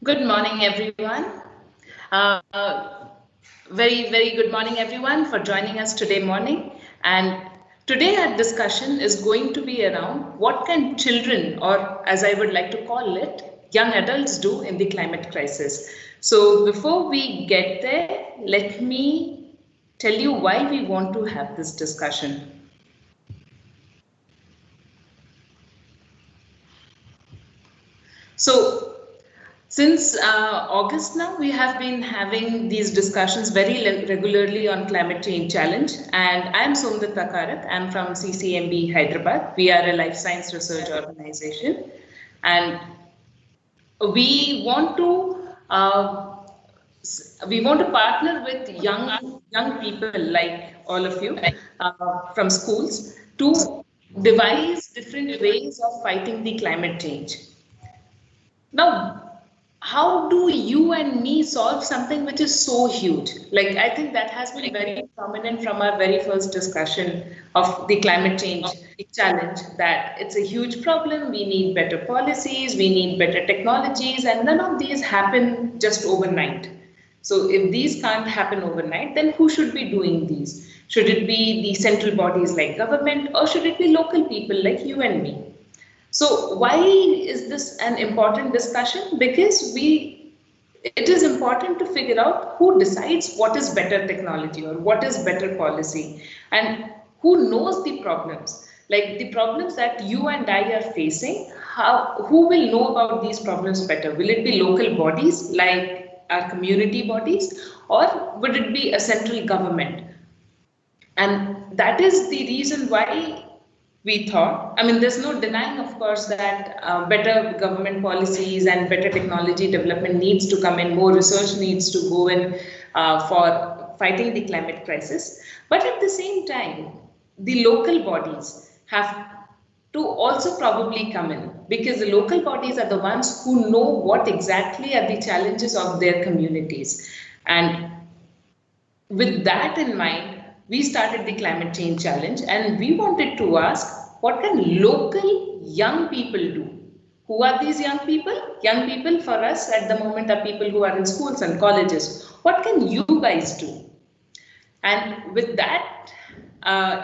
Good morning, everyone. Uh, very good morning, everyone, for joining us today morning. And today our discussion is going to be around what can children, or as I would like to call it, young adults do in the climate crisis. So before we get there, let me tell you why we want to have this discussion. So since August now, we have been having these discussions very regularly on climate change challenge. And I'm Somdita Karat. I'm from CCMB Hyderabad. We are a life science research organization. And we want to uh, we want to partner with young people like all of you from schools to devise different ways of fighting the climate change. Now, how do you and me solve something which is so huge? Like, I think that has been very prominent from our very first discussion of the climate change challenge, that it's a huge problem. We need better policies, we need better technologies, and none of these happen just overnight. So, if these can't happen overnight, then who should be doing these? Should it be the central bodies like government, or should it be local people like you and me? So why is this an important discussion? Because it is important to figure out who decides what is better technology or what is better policy and who knows the problems. Like the problems that you and I are facing, who will know about these problems better? Will it be local bodies like our community bodies, or would it be a central government? And that is the reason why we thought, I mean, there's no denying, of course, that better government policies and better technology development needs to come in, more research needs to go in for fighting the climate crisis. But at the same time, the local bodies have to also probably come in, because the local bodies are the ones who know what exactly are the challenges of their communities. And with that in mind, we started the climate change challenge, and we wanted to ask, what can local young people do? Who are these young people? Young people for us at the moment are people who are in schools and colleges. What can you guys do? And with that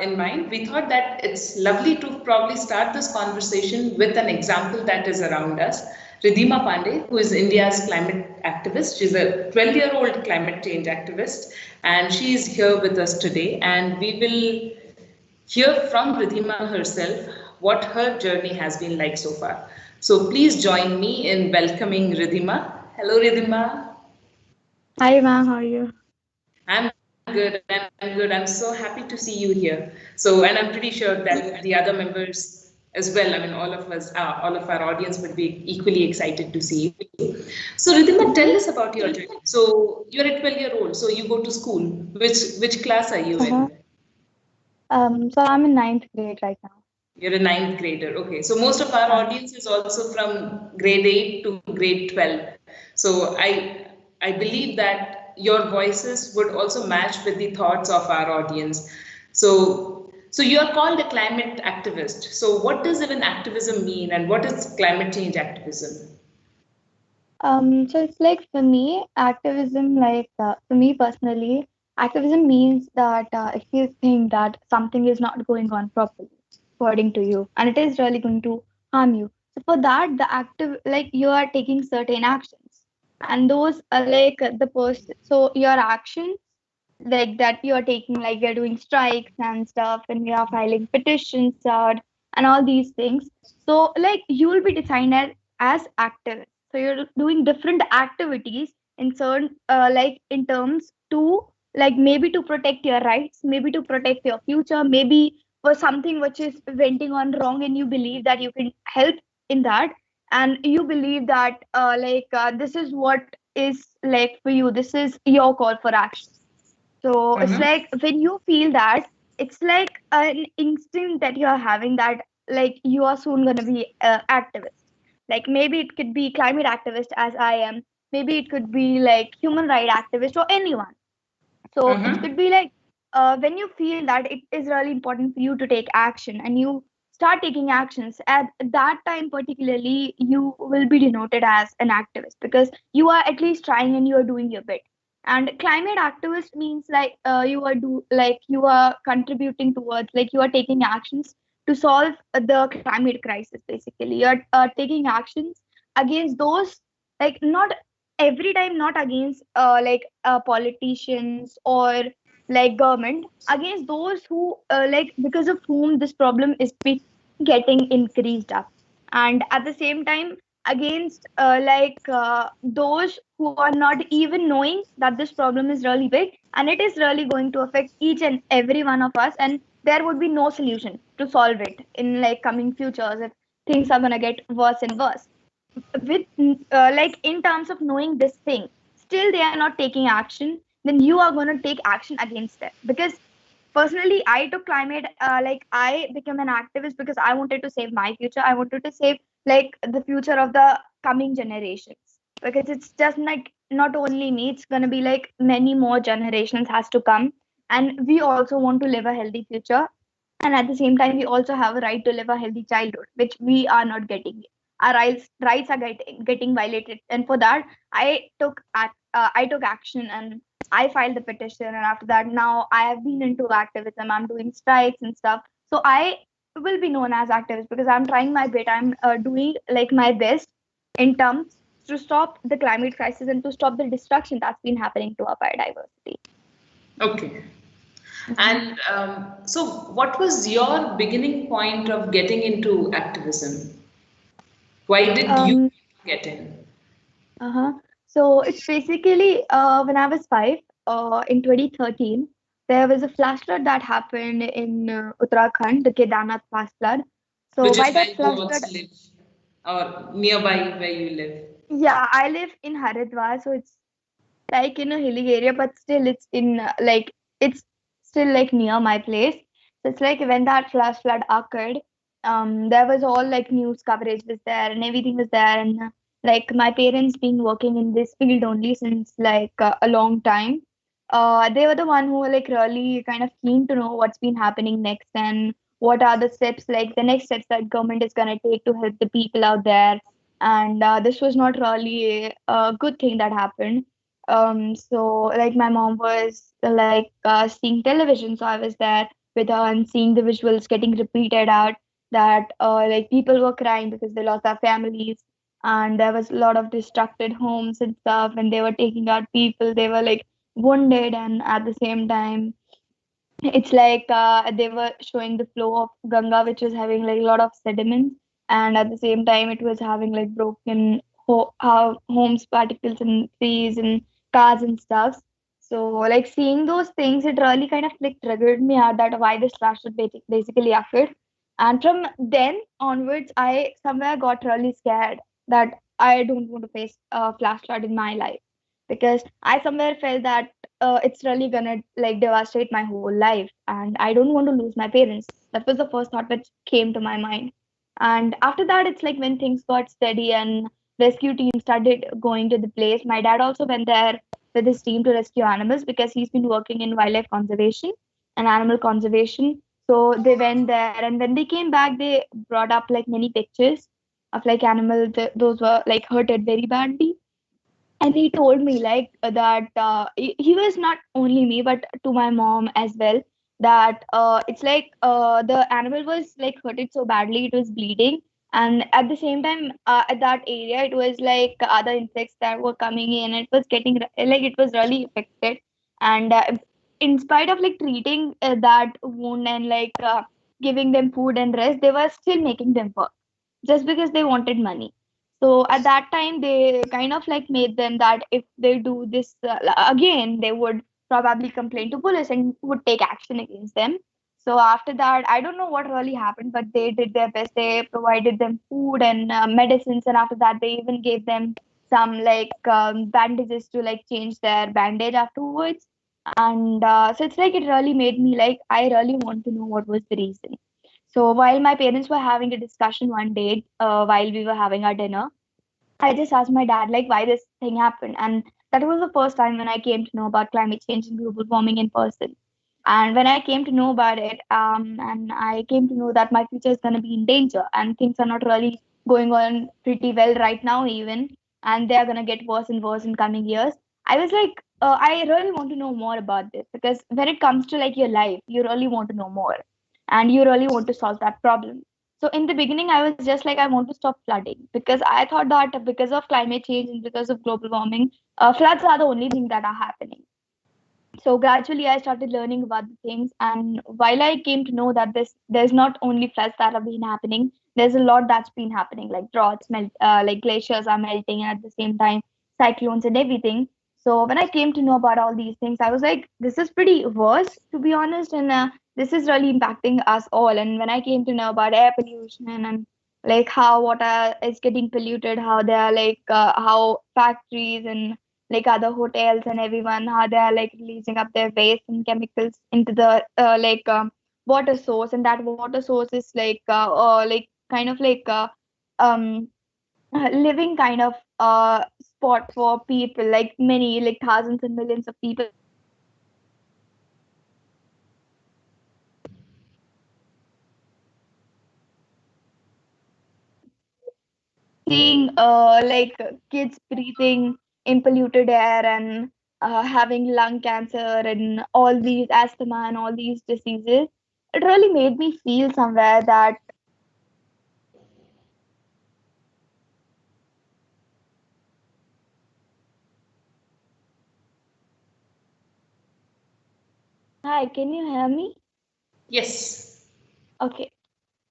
in mind, we thought that it's lovely to probably start this conversation with an example that is around us. Ridhima Pandey, who is India's climate activist. She's a 12-year-old climate change activist, and she is here with us today. And we will hear from Ridhima herself what her journey has been like so far. So please join me in welcoming Ridhima. Hello, Ridhima. Hi, ma'am. How are you? I'm good. I'm so happy to see you here. So, and I'm pretty sure that the other members as well, I mean, all of us, all of our audience would be equally excited to see you. So, Ridhima, tell us about your journey. So, you're a 12-year-old, so you go to school. Which class are you Uh-huh. in? So I'm in ninth grade right now. You're a ninth grader. Okay. So, most of our audience is also from grade 8 to grade 12. So, I believe that your voices would also match with the thoughts of our audience. So you are called a climate activist. So what does even activism mean, and what is climate change activism? So it's like for me, activism, for me personally, activism means that if you think that something is not going on properly according to you, and it is really going to harm you. So for that, the active, like you are taking certain actions, and those are like the person. So your actions, like that you are taking, like you're doing strikes and stuff, and you are filing petitions out and all these things. So like you will be defined as active. So you're doing different activities in certain like in terms to, like maybe to protect your rights, maybe to protect your future, maybe for something which is venting on wrong, and you believe that you can help in that, and you believe that this is what is like for you, this is your call for action. So it's Mm-hmm. like when you feel that, it's like an instinct that you are having that, like you are soon going to be activist. Like maybe it could be climate activist as I am. Maybe it could be like human right activist or anyone. So it Mm-hmm. could be like when you feel that it is really important for you to take action, and you start taking actions, at that time particularly you will be denoted as an activist because you are at least trying and you are doing your bit. And climate activist means like you are contributing towards, like you are taking actions to solve the climate crisis. Basically you're taking actions against those, like not every time, not against politicians or like government, against those who like because of whom this problem is getting increased up. And at the same time against those who are not even knowing that this problem is really big and it is really going to affect each and every one of us, and there would be no solution to solve it in like coming futures if things are going to get worse and worse. With like in terms of knowing this thing, still they are not taking action, then you are going to take action against them. Because personally I took climate I became an activist because I wanted to save my future. I wanted to save like the future of the coming generations, because it's just like not only me, it's going to be like many more generations has to come, and we also want to live a healthy future. And at the same time we also have a right to live a healthy childhood, which we are not getting. Our rights are getting violated, and for that I took action, and I filed the petition. And after that, now I have been into activism. I'm doing strikes and stuff. So I will be known as activist because I'm trying my bit. I'm doing like my best in terms to stop the climate crisis and to stop the destruction that's been happening to our biodiversity. Okay. Mhm. And so, what was your beginning point of getting into activism? Why did you Um, get in? uh-huh. So it's basically when I was 5, in 2013, there was a flash flood that happened in Uttarakhand, the Kedarnath flash flood. So Which by is where that you flash flood, also live, or nearby where you live? yeah, I live in Haridwar, so it's like in a hilly area, but still it's in it's still like near my place. So it's like when that flash flood occurred, there was all like news coverage was there and everything was there, and like my parents been working in this field only since like a long time. They were the one who were like really kind of keen to know what's been happening next and what are the steps, like the next steps that government is gonna take to help the people out there. And this was not really a good thing that happened. So like my mom was seeing television, so I was there with her and seeing the visuals getting repeated out, that like people were crying because they lost their families, and there was a lot of destructed homes and stuff, and they were taking out people, they were like wounded. And at the same time it's like they were showing the flow of Ganga, which was having like a lot of sediments, and at the same time, it was having like broken homes, particles, and trees and cars and stuff. So, like seeing those things, it really kind of like triggered me out that why this flash flood basically occurred. And from then onwards, I somewhere got really scared that I don't want to face a flash flood in my life, because I somewhere felt that it's really gonna like devastate my whole life, and I don't want to lose my parents. That was the first thought which came to my mind. And after that, it's like when things got steady and rescue team started going to the place. My dad also went there with his team to rescue animals because he's been working in wildlife conservation and animal conservation. So they went there, and when they came back, they brought up like many pictures of like animals. Those were like hurted very badly. And he told me like that he was not only me but to my mom as well, that it's like the animal was like hurted so badly, it was bleeding. And at the same time at that area it was like other insects that were coming in, it was getting like it was really affected. And in spite of like treating that wound and giving them food and rest, they were still making them work just because they wanted money. So at that time, they kind of like made them that if they do this again, they would probably complain to police and would take action against them. So after that, I don't know what really happened, but they did their best. They provided them food and medicines, and after that, they even gave them some bandages to like change their bandage afterwards. And so it's like it really made me like I really want to know what was the reason. So while my parents were having a discussion one day, while we were having our dinner, I just asked my dad like why this thing happened, and that was the first time when I came to know about climate change and global warming in person. And when I came to know about it, and I came to know that my future is going to be in danger and things are not really going on pretty well right now, even, and they are going to get worse and worse in coming years, I was like, I really want to know more about this, because when it comes to like your life, you really want to know more and you really want to solve that problem. So in the beginning, I was just like, I want to stop flooding, because I thought that because of climate change and because of global warming, floods are the only thing that are happening. So gradually I started learning about the things, and while I came to know that there's not only floods that have been happening, there's a lot that's been happening, like droughts, like glaciers are melting, and at the same time cyclones and everything. So when I came to know about all these things, I was like, this is pretty worse, to be honest, and this is really impacting us all. And when I came to know about air pollution and like how water is getting polluted, how they are like how factories and like other hotels and everyone, how they are like releasing up their waste and chemicals into the water source, and that water source is like kind of like um living kind of spot for people, like many, like thousands and millions of people are living there. So when I came to know about it, I was like, seeing like kids breathing in polluted air and having lung cancer and all these asthma and all these diseases, it really made me feel somewhere that hi, can you hear me? Yes. Okay.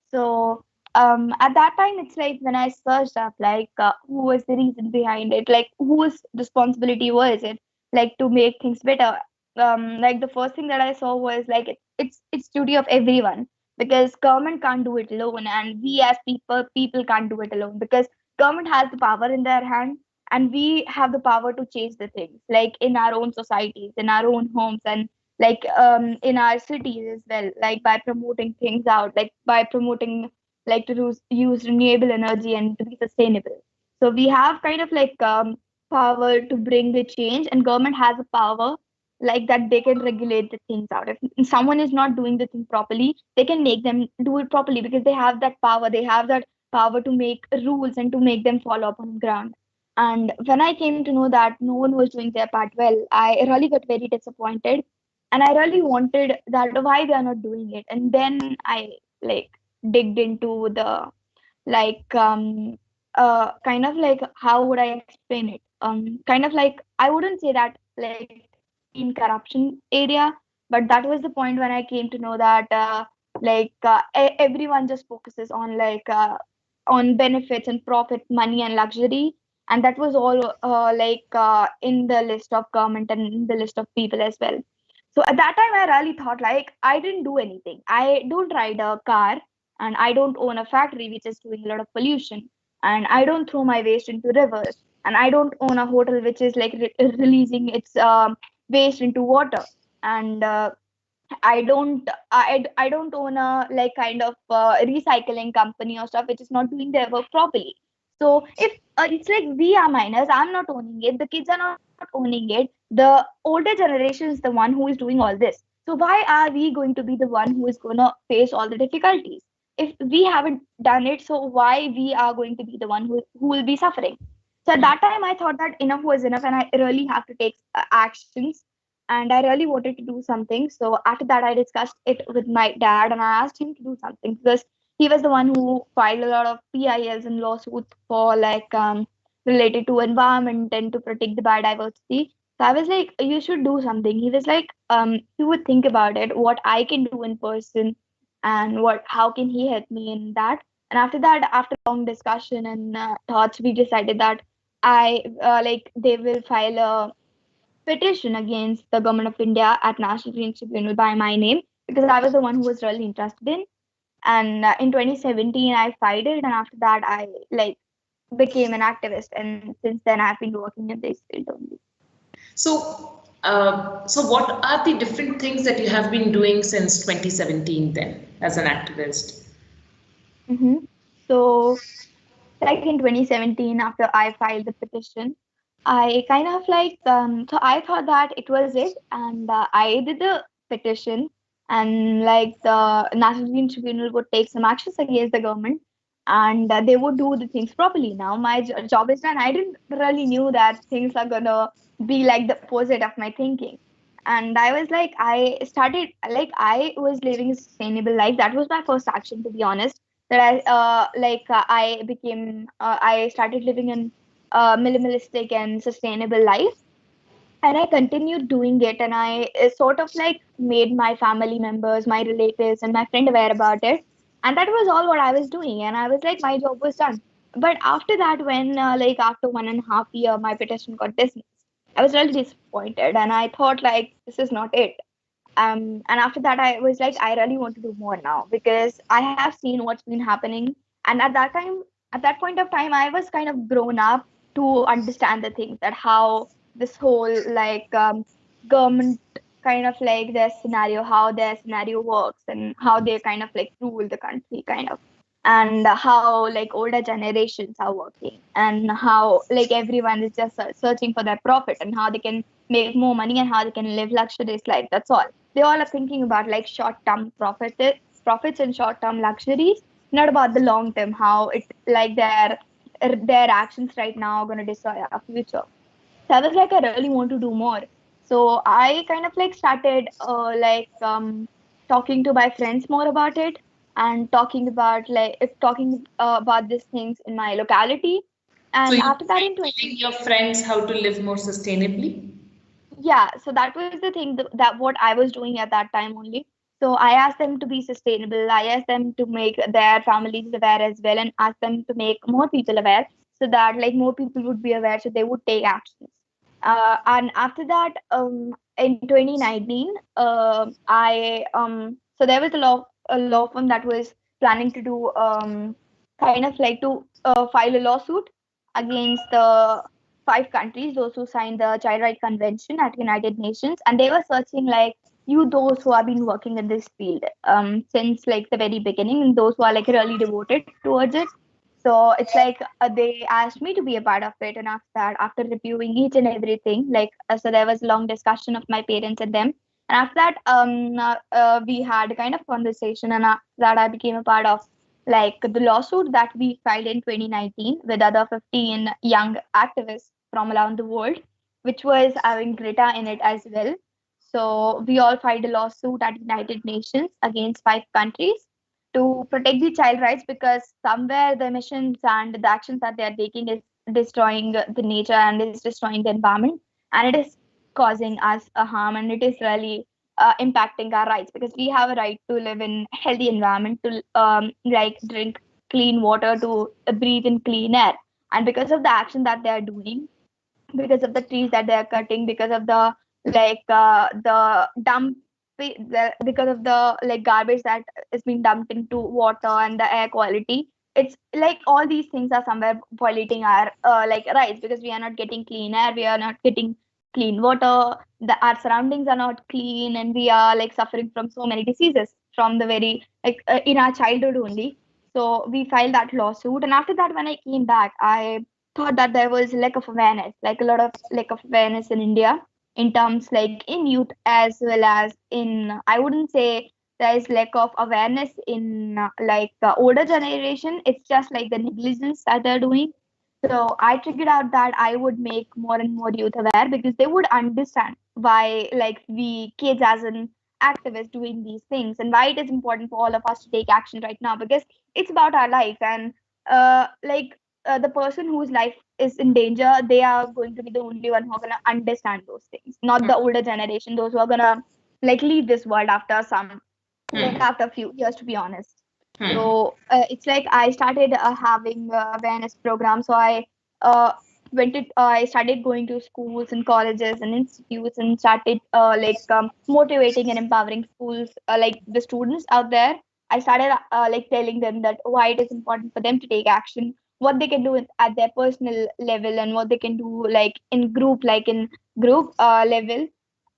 So at that time, it's like when I searched up, like who was the reason behind it, like whose responsibility was it, like to make things better. Like the first thing that I saw was like it's duty of everyone, because government can't do it alone, and we as people can't do it alone, because government has the power in their hand, and we have the power to change the things, like in our own societies, in our own homes, and like in our cities as well, like by promoting things out, like by promoting like to use renewable energy and to be sustainable. So we have kind of like power to bring the change, and government has a power like that they can regulate the things out. If someone is not doing the thing properly, they can make them do it properly, because they have that power, they have that power to make rules and to make them follow up on ground. And when I came to know that no one was doing their part well, I really got very disappointed, and I really wanted that why they are not doing it. And then I like digged into the like kind of like how would I explain it? Kind of like I wouldn't say that like in corruption area, but that was the point when I came to know that everyone just focuses on on benefits and profit, money and luxury, and that was all in the list of government and in the list of people as well. So at that time, I really thought like I didn't do anything. I don't ride a car, and I don't own a factory which is doing a lot of pollution, and I don't throw my waste into rivers, and I don't own a hotel which is like releasing its waste into water, and I don't own a like kind of recycling company or stuff which is not doing their work properly. So if it's like we are minors, I'm not owning it, the kids are not owning it, the older generation is the one who is doing all this. So why are we going to be the one who is gonna face all the difficulties? If we haven't done it, so why we are going to be the one who will be suffering? So at that time I thought that enough was enough, and I really have to take actions, and I really wanted to do something. So after that, I discussed it with my dad, and I asked him to do something, because he was the one who filed a lot of PILs and lawsuits for related to environment and to protect the biodiversity. So I was like, you should do something. He was like, you would think about it, what I can do in person, and what how can he help me in that. And after that, after long discussion and thoughts, we decided that I they will file a petition against the government of India at National Green Tribunal by my name, because I was the one who was really interested in. And in 2017, I filed it, and after that, I like became an activist, and since then, I've been working in this field only. So what are the different things that you have been doing since 2017 then as an activist? hmm So, like in 2017, after I filed the petition, I kind of so I thought that it was it, and I did the petition, and like the National Green Tribunal would take some actions against the government, and they would do the things properly. Now my job is done. I didn't really knew that things are gonna be like the opposite of my thinking. And I was like, I started like I was living a sustainable life. That was my first action, to be honest. That I became I started living an minimalistic and sustainable life, and I continued doing it. And I sort of like made my family members, my relatives, and my friend aware about it. And that was all what I was doing. And I was like, my job was done. But after that, when like after 1.5 year, my petition got dismissed, I was really disappointed, and I thought like this is not it. And after that, I was like, I really want to do more now, because I have seen what's been happening. And at that point of time, I was kind of grown up to understand the things, that how this whole like government kind of like their scenario, how their scenario works, and how they kind of like rule the country, kind of, and how like older generations are working, and how like everyone is just searching for their profit, and how they can make more money, and how they can live luxurious life. That's all they all are thinking about, like short-term profits and short-term luxuries, not about the long term, how it like their actions right now are going to destroy our future. So I was like, I really want to do more. So I kind of like started talking to my friends more about it, and talking about about these things in my locality. So And you after that, in tried 20, telling your friends how to live more sustainably? yeah, so that was the thing, that what I was doing at that time only. So I asked them to be sustainable. I asked them to make their families aware as well, and asked them to make more people aware, so that like more people would be aware, so they would take actions. And after that, in 2019, so there was a law firm that was planning to do kind of like to file a lawsuit against the 5 countries, those who signed the Child Rights Convention at United Nations, and they were searching like you, those who have been working in this field since like the very beginning, and those who are like really devoted towards it. So it's like they asked me to be a part of it, and after that, after reviewing each and everything, so there was a long discussion of my parents and them, and after that, we had a kind of conversation, and after that, I became a part of like the lawsuit that we filed in 2019 with other 15 young activists from around the world, which was having Greta in it as well. So we all filed a lawsuit at United Nations against 5 countries to protect the child rights, because somewhere the emissions and the actions that they are taking is destroying the nature, and is destroying the environment, and it is causing us a harm, and it is really impacting our rights, because we have a right to live in healthy environment, to like drink clean water, to breathe in clean air. And because of the action that they are doing, because of the trees that they are cutting, because of the because of the like garbage that is being dumped into water and the air quality, it's like all these things are somewhere violating our like rights, because we are not getting clean air, we are not getting clean water, our surroundings are not clean, and we are like suffering from so many diseases from the very in our childhood only. So we filed that lawsuit, and after that, when I came back, I thought that there was lack of awareness, like a lot of lack of awareness in India, in terms like in youth as well as in, I wouldn't say there is lack of awareness in older generation. It's just like the negligence that they're doing. So I figured out that I would make more and more youth aware, because they would understand why like we kids as an activists doing these things, and why it is important for all of us to take action right now, because it's about our life. And the person whose life is in danger, they are going to be the only one who are going to understand those things, not the older generation, those who are going to like leave this world after some like Hmm. after a few years, to be honest. Hmm. So it's like I started having awareness programs. So uh, I started going to schools and colleges and institutes, and started motivating and empowering schools, like the students out there. I started like telling them that why it is important for them to take action, what they can do at their personal level, and what they can do like in group level,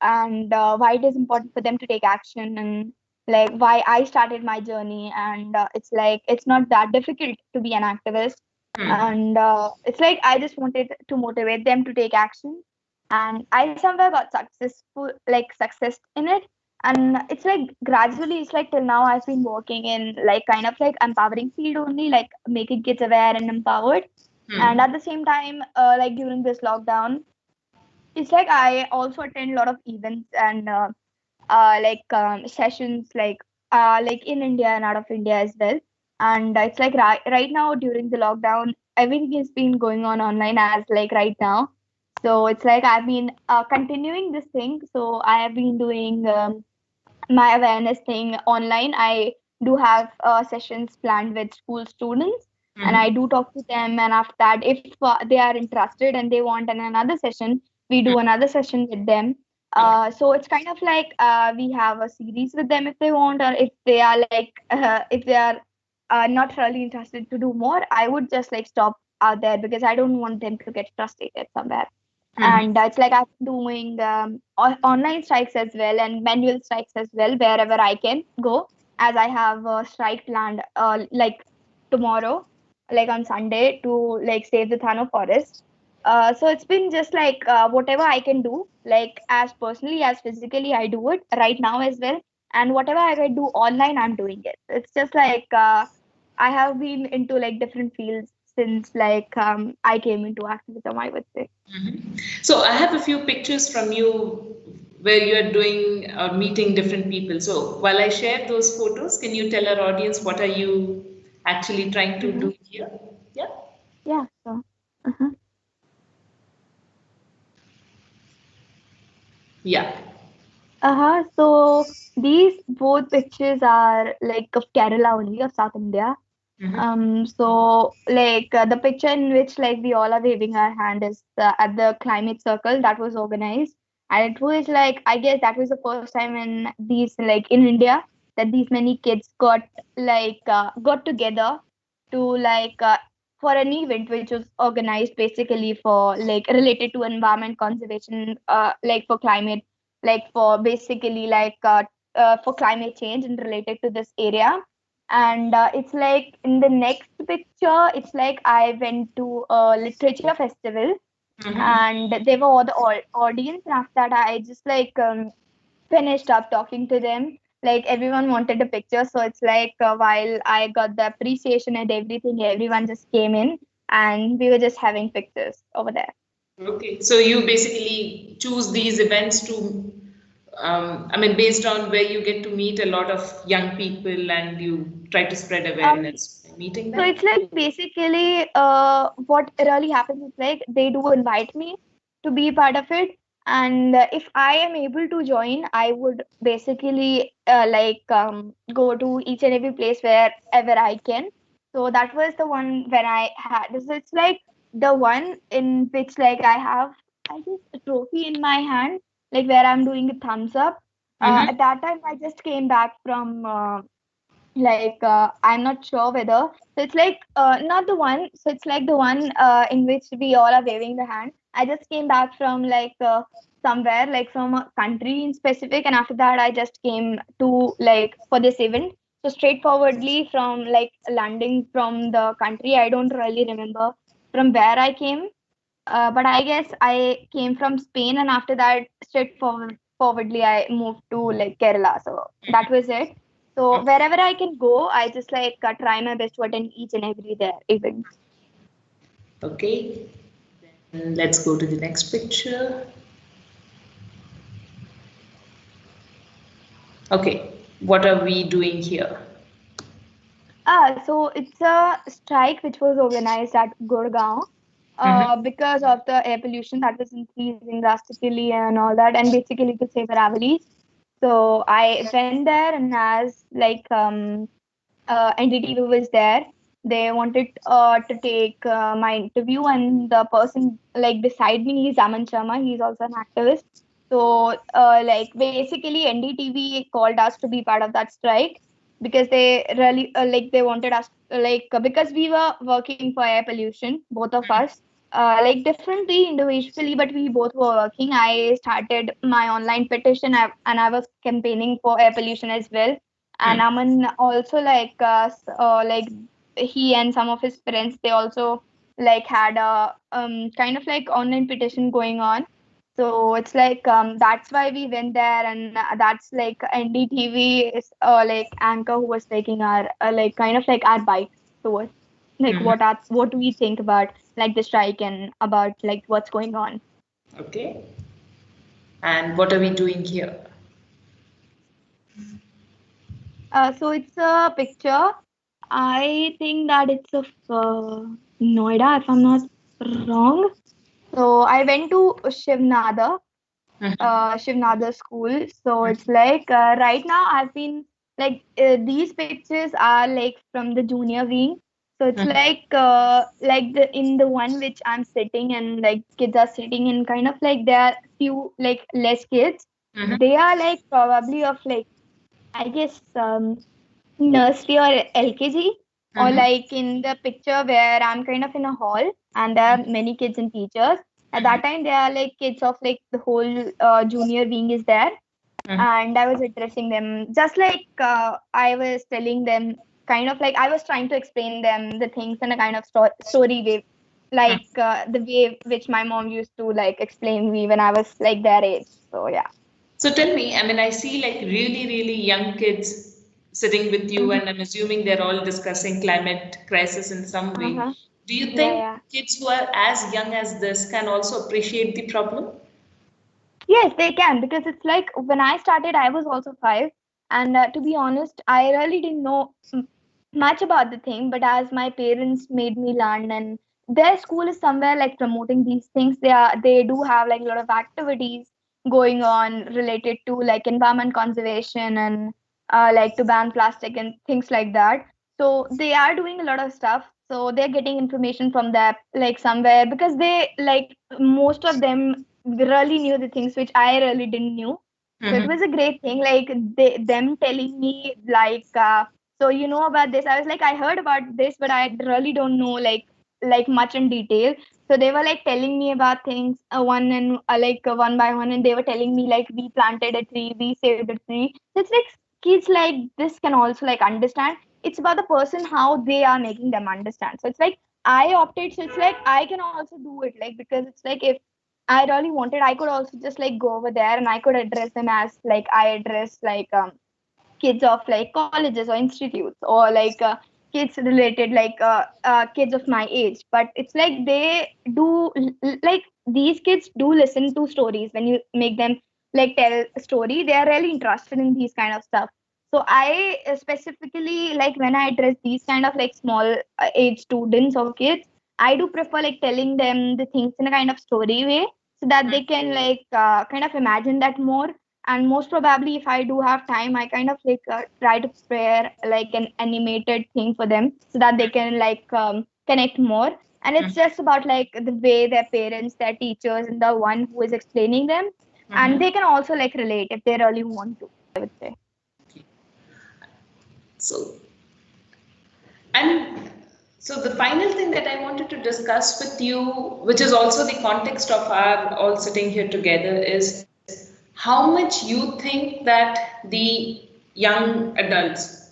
and why it is important for them to take action, and like why I started my journey. And it's like it's not that difficult to be an activist. Hmm. And it's like I just wanted to motivate them to take action, and I somewhere got success in it. And it's like gradually, it's like till now I've been working in like kind of like empowering field only, like making kids aware and empowered. And Hmm. at the same time, like during this lockdown, it's like I also attend a lot of events and sessions like in India and out of India as well. And it's like right now during the lockdown, everything has been going on online as like right now. So it's like I've been continuing this thing. So I have been doing my awareness thing online. I do have sessions planned with school students, and I Hmm. do talk to them. And after that, if they are interested and they want another session, we do another session with them. So it's kind of like we have a series with them if they want, or if they are like if they are not really interested to do more, I would just like stop out there because I don't want them to get frustrated somewhere. Hmm. And it's like I'm doing online strikes as well and manual strikes as well wherever I can go, as I have a strike planned like tomorrow, like on Sunday, to like save the Thano forest. So it's been just like whatever I can do, like as personally as physically I do it right now as well, and whatever I can do online I'm doing it. It's just like I have been into like different fields since like I came into activism, I would say. So I have a few pictures from you where you're doing or meeting different people. So while I share those photos, can you tell our audience what are you actually trying to Mm-hmm. do here? Yeah. Yeah, so. Uh-huh. Yeah. So these both pictures are like of Kerala only, of South India. Mm-hmm. So like the picture in which like we all are waving our hand is at the climate circle that was organized, and it was like I guess that was the first time in these like in India that these many kids got together to for an event which was organized basically for like related to environment conservation, like for climate, like for basically for climate change and related to this area. And it's like in the next picture it's like I went to a literature festival, Mm-hmm. and they were all the audience, and after that I just finished up talking to them. Like everyone wanted a picture, so it's like while I got the appreciation and everything, everyone just came in and we were just having pictures over there. Okay. So you basically choose these events to, I mean, based on where you get to meet a lot of young people and you try to spread um awareness by meeting So them. it's like basically what really happens is like they do invite me to be part of it, and if I am able to join, I would basically go to each and every place wherever I can. So that was the one when I had. So it's like the one in which like I have, I guess, a trophy in my hand, like where I'm doing a thumbs up. Mm-hmm. At that time, I just came back from. I'm not sure whether, so it's like not the one, so it's like the one in which we all are waving the hand. I just came back from somewhere, like from a country in specific, and after that I just came to like for this event. So straightforwardly from like landing from the country, I don't really remember from where I came, but I guess I came from Spain, and after that, forwardly, I moved to like Kerala. So that was it. So wherever I can go, I just try my best to attend each and every there event. Okay. Let's go to the next picture. Okay. What are we doing here? So it's a strike which was organized at Gurgaon Mm-hmm. because of the air pollution that was increasing drastically and all that, and basically to save our valleys. So I went there, and as NDTV was there. They wanted to take my interview, and the person like beside me, he's Aman Sharma. He's also an activist. So, like basically, NDTV called us to be part of that strike because they really they wanted us because we were working for air pollution, both of us. Like differently individually, but we both were working. I started my online petition, and I was campaigning for air pollution as well. And Aman also like he and some of his friends, they also like had a kind of like online petition going on. So it's like that's why we went there, and that's like NDTV is like anchor who was taking our like kind of like our bite towards like Mhm. what we think about like the strike and about like what's going on. Okay. And what are we doing here? So it's a picture. I think that it's of Noida, if I'm not wrong. So I went to Mhm. Shivnada school. So it's like right now I've been like these pictures are like from the junior wing. So it's Mhm. like the in the one which I'm sitting and like kids are sitting in kind of like there are few like less kids. Mhm. They are like probably of like I guess nursery or LKG, or Mhm. like in the picture where I'm kind of in a hall and there are many kids and teachers. At that time, there are like kids of like the whole junior wing is there, Mhm. and I was addressing them just like I was telling them, kind of like I was trying to explain them the things in a kind of story way, Mhm. like the way which my mom used to like explain me when I was like their age. So yeah. So tell me, I mean, I see like really, really young kids sitting with you, Mm-hmm. and I'm assuming they're all discussing climate crisis in some way. Uh-huh. Do you Yeah, think yeah. kids who are as young as this can also appreciate the problem? Yes, they can, because it's like when I started, I was also five, and to be honest, I really didn't know much about the thing. But as my parents made me learn, and their school is somewhere like promoting these things, they do have like a lot of activities going on related to like environment conservation and like to ban plastic and things like that. So they are doing a lot of stuff. So they're getting information from that like somewhere, because they like most of them really knew the things which I really didn't knew. So it Mm-hmm. was a great thing. Like them telling me like, so you know about this. I was like, I heard about this, but I really don't know like much in detail. So they were like telling me about things one by one, and they were telling me like we planted a tree, we saved a tree. So it's like kids like this can also like understand. It's about the person how they are making them understand. So it's like I opted. So it's like I can also do it, like because it's like if I really wanted, I could also just like go over there and I could address them as like I address like kids of like colleges or institutes, or like kids related like kids of my age. But it's like they do like these kids do listen to stories when you make them like tell a story. They are really interested in these kind of stuff. So I specifically like when I address these kind of like small age students or kids, I do prefer like telling them the things in a kind of story way, so that they can like kind of imagine that more. And most probably if I do have time, I kind of like try to prepare like an animated thing for them, so that they can like connect more. And it's just about like the way their parents, their teachers, and the one who is explaining them, and Mm-hmm. they can also like relate if they really want to, I would say. So, and so the final thing that I wanted to discuss with you, which is also the context of our all sitting here together, is how much you think that the young adults,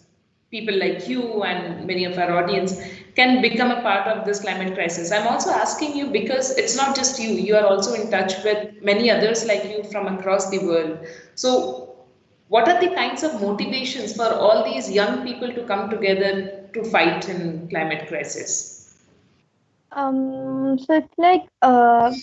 people like you and many of our audience, can become a part of this climate crisis. I'm also asking you because it's not just you, you are also in touch with many others like you from across the world. So, what are the kinds of motivations for all these young people to come together to fight in climate crisis? So it's like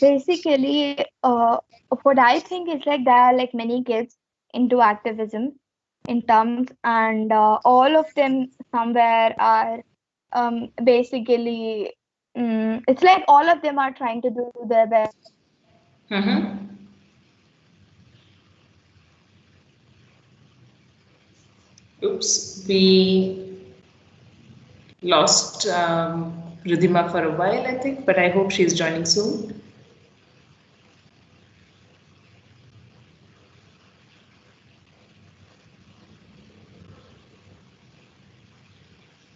basically what I think is like there are like many kids into activism in terms, and all of them somewhere are basically it's like all of them are trying to do their best. Mm-hmm. Oops, we lost Ridhima for a while, I think, but I hope she's joining soon.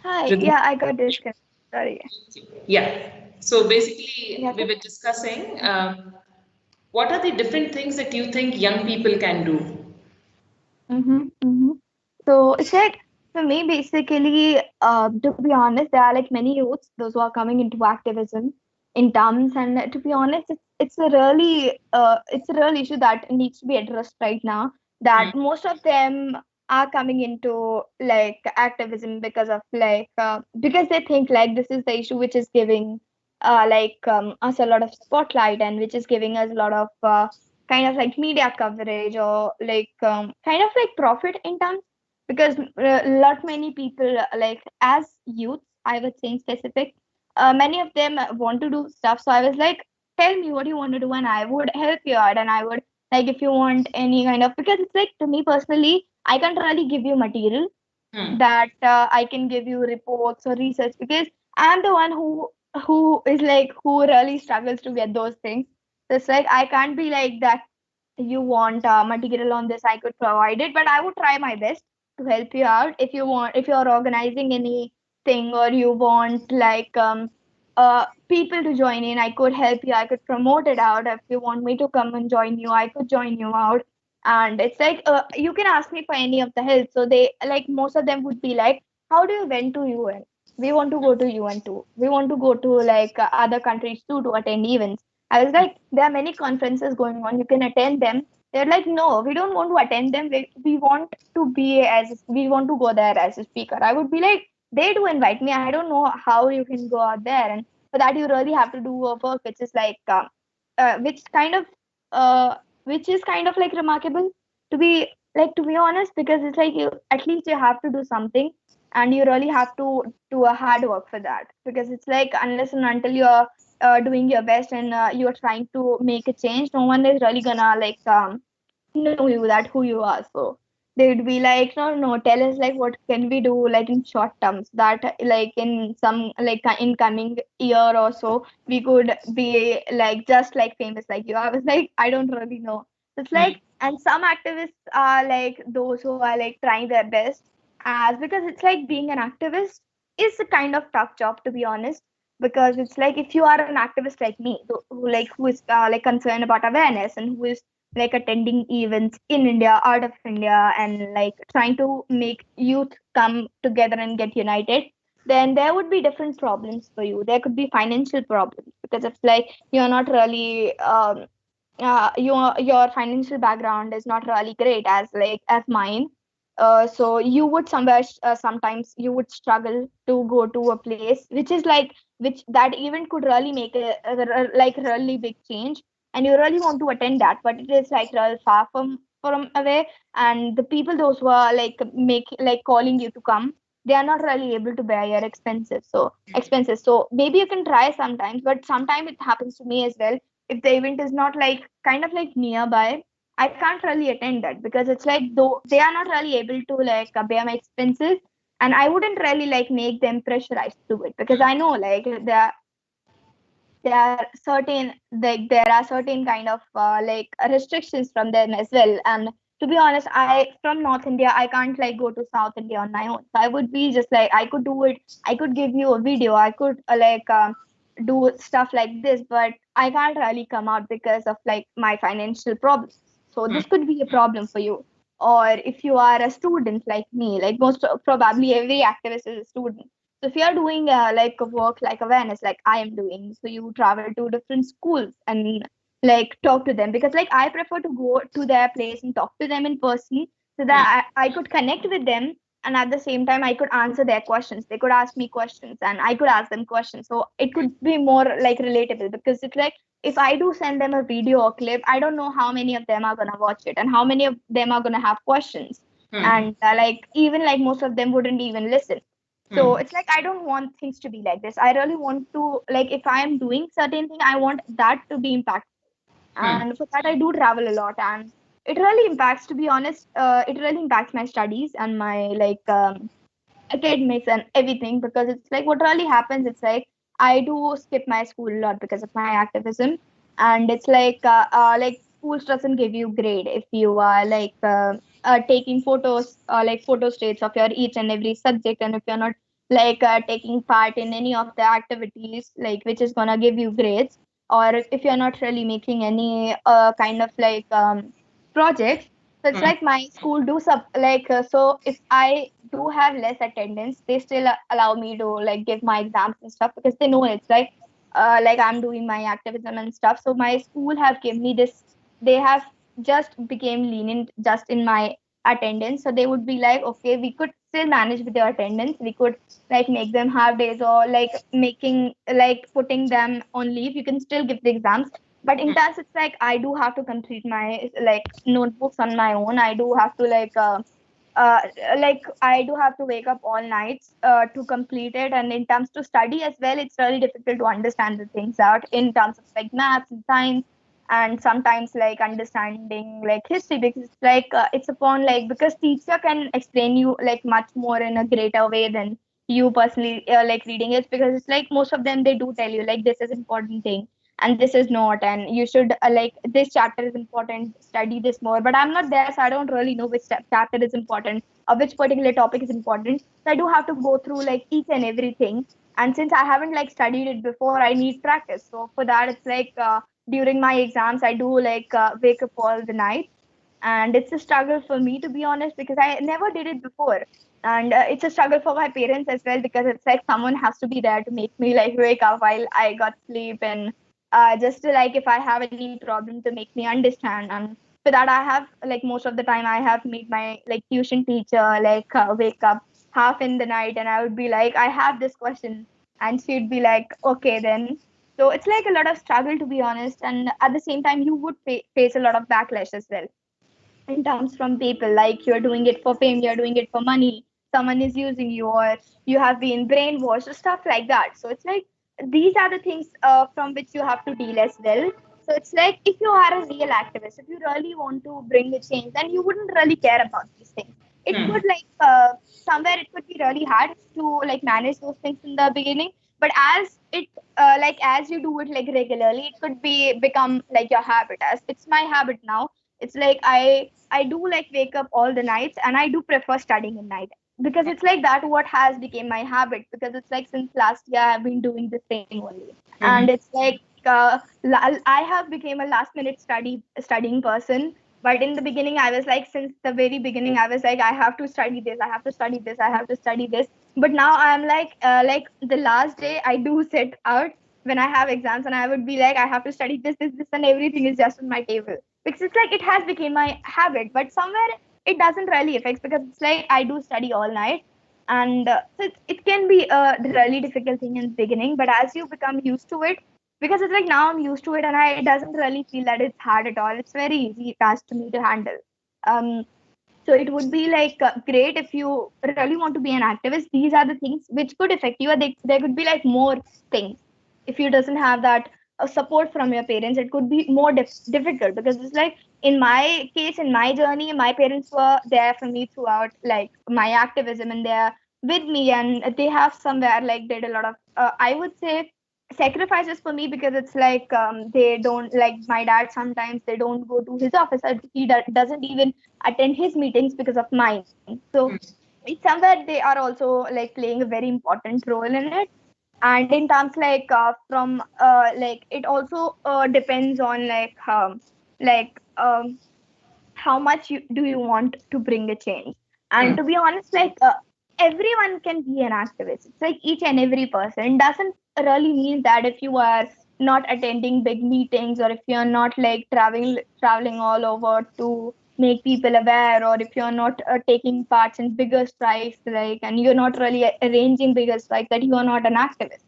Hi, Ridhima, yeah, I got disconnected. Sorry. yeah. So basically, Yeah. we were discussing what are the different things that you think young people can do? Mm-hmm, mm-hmm. So it's like for me, basically, to be honest, there are like many youths, those who are coming into activism in terms, and to be honest, it's a real issue that needs to be addressed right now, mm, that most of them are coming into like activism because of because they think like this is the issue which is giving us a lot of spotlight, and which is giving us a lot of kind of like media coverage, or kind of like profit in terms, because lot many people as youth, I would say in specific, many of them want to do stuff. So I was like, tell me what you want to do and I would help you out. And I would, like, if you want any kind of, because it's like, to me personally, I can't really give you material mm, that I can give you reports or research, because I'm the one who is like, who really struggles to get those things. So it's like I can't be like that. You want material on this, I could provide it, but I would try my best to help you out. If you want, if you're organizing anything, or you want people to join in, I could help you, I could promote it out. If you want me to come and join you, I could join you out. And it's like you can ask me for any of the help. So they, like, most of them would be like, how do you went to UN? We want to go to UN too, we want to go to other countries too to attend events. I was like, there are many conferences going on, you can attend them. They're like, no, we don't want to attend them. We want to be we want to go there as a speaker. I would be like, they do invite me. I don't know how you can go out there. And for that, you really have to do a work which is which kind of, uh, which is kind of like remarkable, to be to be honest, because it's like you, at least you have to do something, and you really have to do a hard work for that, because it's like, unless and until you're doing your best, and you're trying to make a change, no one is really gonna know you that who you are. So they'd be like, no, no, tell us like what can we do like in short terms, that like in some in coming year or so we could be like just like famous like you. I was like, I don't really know. It's mm, like, and some activists are like those who are like trying their best, as because it's like being an activist is a kind of tough job, to be honest. Because it's like, if you are an activist like me, who is concerned about awareness, and who is like attending events in India, out of India, and like trying to make youth come together and get united, then there would be different problems for you. There could be financial problems, because it's like you're not really your financial background is not really great as mine. So you would sometimes you would struggle to go to a place which is like, which that event could really make like really big change, and you really want to attend that, but it is like real far from away. And the people, those who are like make like calling you to come, they are not really able to bear your expenses. So maybe you can try sometimes, but sometimes it happens to me as well. If the event is not like kind of like nearby, I can't really attend that, because it's like, though they are not really able to bear my expenses, and I wouldn't really like make them pressurized to it, because I know like there are certain kind of restrictions from them as well. And to be honest, I from North India, I can't like go to South India on my own. So I would be just like, I could do it, I could give you a video, I could do stuff like this, but I can't really come out because of like my financial problems. So mm, this could be a problem for you. Or if you are a student like me, like probably every activist is a student. So if you're doing like a work like awareness, like I am doing, so you travel to different schools and like talk to them, because like I prefer to go to their place and talk to them in person, so mm, that I could connect with them, and at the same time I could answer their questions. They could ask me questions and I could ask them questions. So it could be more like relatable, because it's like, if I do send them a video or clip, I don't know how many of them are gonna watch it and how many of them are gonna have questions. mm, And like even like most of them wouldn't even listen. So mm, it's like, I don't want things to be like this. I really want to, like, if I am doing certain thing, I want that to be impactful. mm, And for that, I do travel a lot, and it really impacts. To be honest, it really impacts my studies and my academics and everything, because it's like what really happens. It's like I do skip my school a lot because of my activism, and it's like schools doesn't give you grade if you are taking photos like photo states of your each and every subject, and if you're not taking part in any of the activities like which is gonna give you grades, or if you're not really making any kind of projects. So it's mm, like my school do so if I do have less attendance, they still allow me to like give my exams and stuff, because they know it's like like I'm doing my activism and stuff. So my school have given me this. They have just became lenient just in my attendance. So they would be like, okay, we could still manage with your attendance. We could like make them half days or like making like putting them on leave. You can still give the exams. But in terms, it's like I do have to complete my like notebooks on my own. I do have to uh, like I do have to wake up all nights to complete it. And in terms to study as well, it's really difficult to understand the things out in terms of like maths and science, and sometimes like understanding like history, because it's like it's upon like because teacher can explain you like much more in a greater way than you personally like reading it, because it's like most of them they do tell you like this is important thing and this is not, and you should like this chapter is important, study this more. But I'm not there, so I don't really know which chapter is important or which particular topic is important. So I do have to go through like each and everything, and since I haven't like studied it before, I need practice. So for that, it's like during my exams I do like wake up all the night, and it's a struggle for me, to be honest, because I never did it before. And it's a struggle for my parents as well, because it's like someone has to be there to make me like wake up while I got sleep, and just to like if I have any problem to make me understand. And for that I have like most of the time I have made my like tuition teacher like wake up half in the night, and I would be like, I have this question, and she'd be like, okay then. So it's like a lot of struggle, to be honest, and at the same time you would face a lot of backlash as well in terms from people, like you're doing it for fame, you're doing it for money, someone is using you, or you have been brainwashed or stuff like that. So it's like these are the things from which you have to deal as well. So it's like if you are a real activist, if you really want to bring a change, then you wouldn't really care about these things. It could like somewhere it could be really hard to like manage those things in the beginning, but as it like as you do it like regularly, it could be become like your habit. As it's my habit now, it's like I do like wake up all the nights, and I do prefer studying at night, because it's like that what has become my habit, because it's like since last year I've been doing this thing only. And it's like I have become a last minute studying person. But in the beginning I was like, since the very beginning I was like, I have to study this, I have to study this, I have to study this. But now I'm like the last day I do sit out when I have exams, and I would be like, I have to study this, and everything is just on my table, because it's like it has become my habit. But somewhere it doesn't really affect, because it's like I do study all night. And so it can be a really difficult thing in the beginning, but as you become used to it, because it's like now I'm used to it, and I it doesn't really feel that it's hard at all. It's very easy task to me to handle. um so it would be like great if you really want to be an activist. These are the things which could affect you. There could be like more things. If you doesn't have that support from your parents, it could be more difficult, because it's like in my case, in my journey, my parents were there for me throughout like my activism, and they're with me, and they have somewhere like did a lot of I would say sacrifices for me, because it's like they don't like my dad sometimes they don't go to his office, and he doesn't even attend his meetings because of mine. So it's somewhere they are also like playing a very important role in it. And in terms like from like it also depends on like how much do you want to bring a change. And to be honest, like everyone can be an activist. It's like each and every person doesn't really mean that if you are not attending big meetings, or if you're not like traveling all over to make people aware, or if you're not taking parts in bigger strikes, like, and you're not really arranging bigger strikes, that you are not an activist.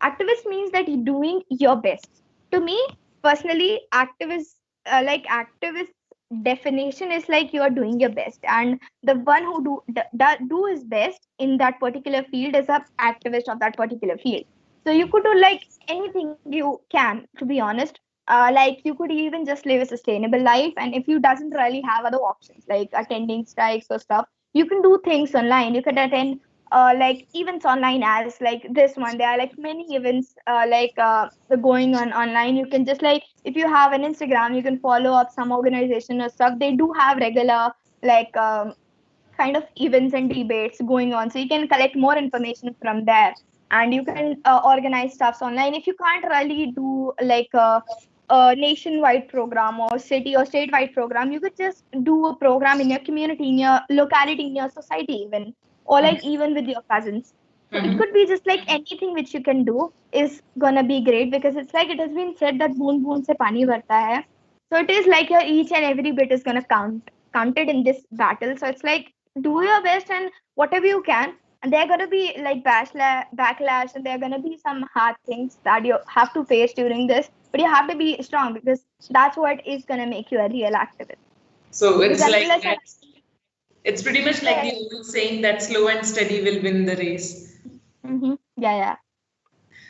Activist means that you're doing your best. To me personally, activist like activist definition is like you are doing your best, and the one who do his best in that particular field is a activist of that particular field. So you could do like anything you can, to be honest. Like you could even just live a sustainable life, and if you doesn't really have other options like attending strikes or stuff, you can do things online. You could attend like events online, as like this one. There are like many events going on online. You can just like, if you have an Instagram, you can follow up some organization or stuff. They do have regular like kind of events and debates going on, so you can collect more information from there. And you can organize stuffs online. If you can't really do like a nationwide program or city or statewide program, you could just do a program in your community, in your locality, in your society even, or like even with your cousins. So it could be just like anything which you can do is gonna be great, because it's like it has been said that boon boon se pani barta hai. So it is like your each and every bit is gonna counted in this battle. So it's like do your best and whatever you can. And there are gonna be like backlash, and there are gonna be some hard things that you have to face during this. But you have to be strong, because that's what is gonna make you a real activist. So Because it's until like unless that. It's pretty much like the old saying that slow and steady will win the race. yeah, yeah.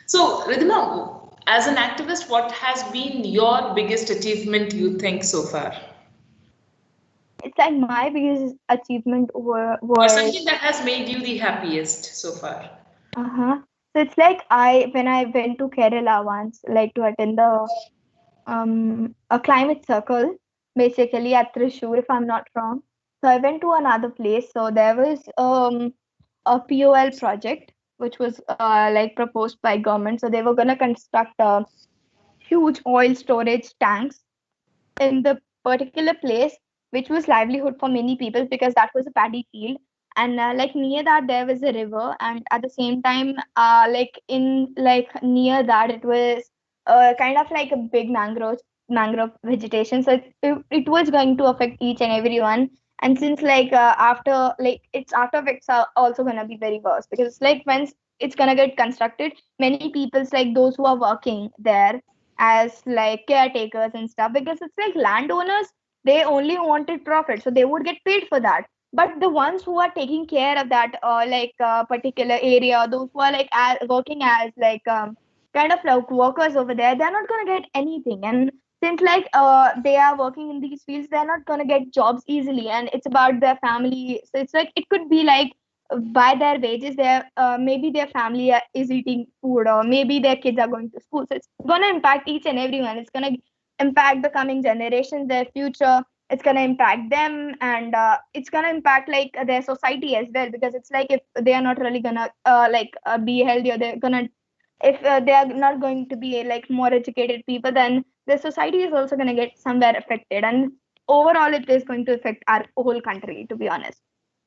So, Ridhima, as an activist, what has been your biggest achievement you think so far? It's like my biggest achievement Or was something that has made you the happiest so far? uh-huh. So it's like when I went to Kerala once, like to attend the a climate circle, basically at Thrissur, if I'm not wrong. So I went to another place. So there was a POL project which was like proposed by government. So they were gonna construct huge oil storage tanks in the particular place, which was livelihood for many people because that was a paddy field. And like near that there was a river, and at the same time like in like near that it was kind of like a big mangrove vegetation. So it was going to affect each and everyone. And since like after like its after effects are also going to be very worse, because it's like once it's going to get constructed, many people's like those who are working there as like caretakers and stuff, because it's like landowners, they only wanted profit, so they would get paid for that. But the ones who are taking care of that particular area, those who are like working as like kind of like workers over there, they're not going to get anything. And since like they are working in these fields, they're not going to get jobs easily, and it's about their family. So it's like it could be like by their wages, their maybe their family is eating food, or maybe their kids are going to school. So it's going to impact each and everyone. It's going to impact the coming generations, their future. It's going to impact them, and it's going to impact like their society as well, because it's like if they are not really going to be healthy, or they're going to if they are not going to be like more educated people, then the society is also going to get somewhere affected, and overall it is going to affect our whole country, to be honest.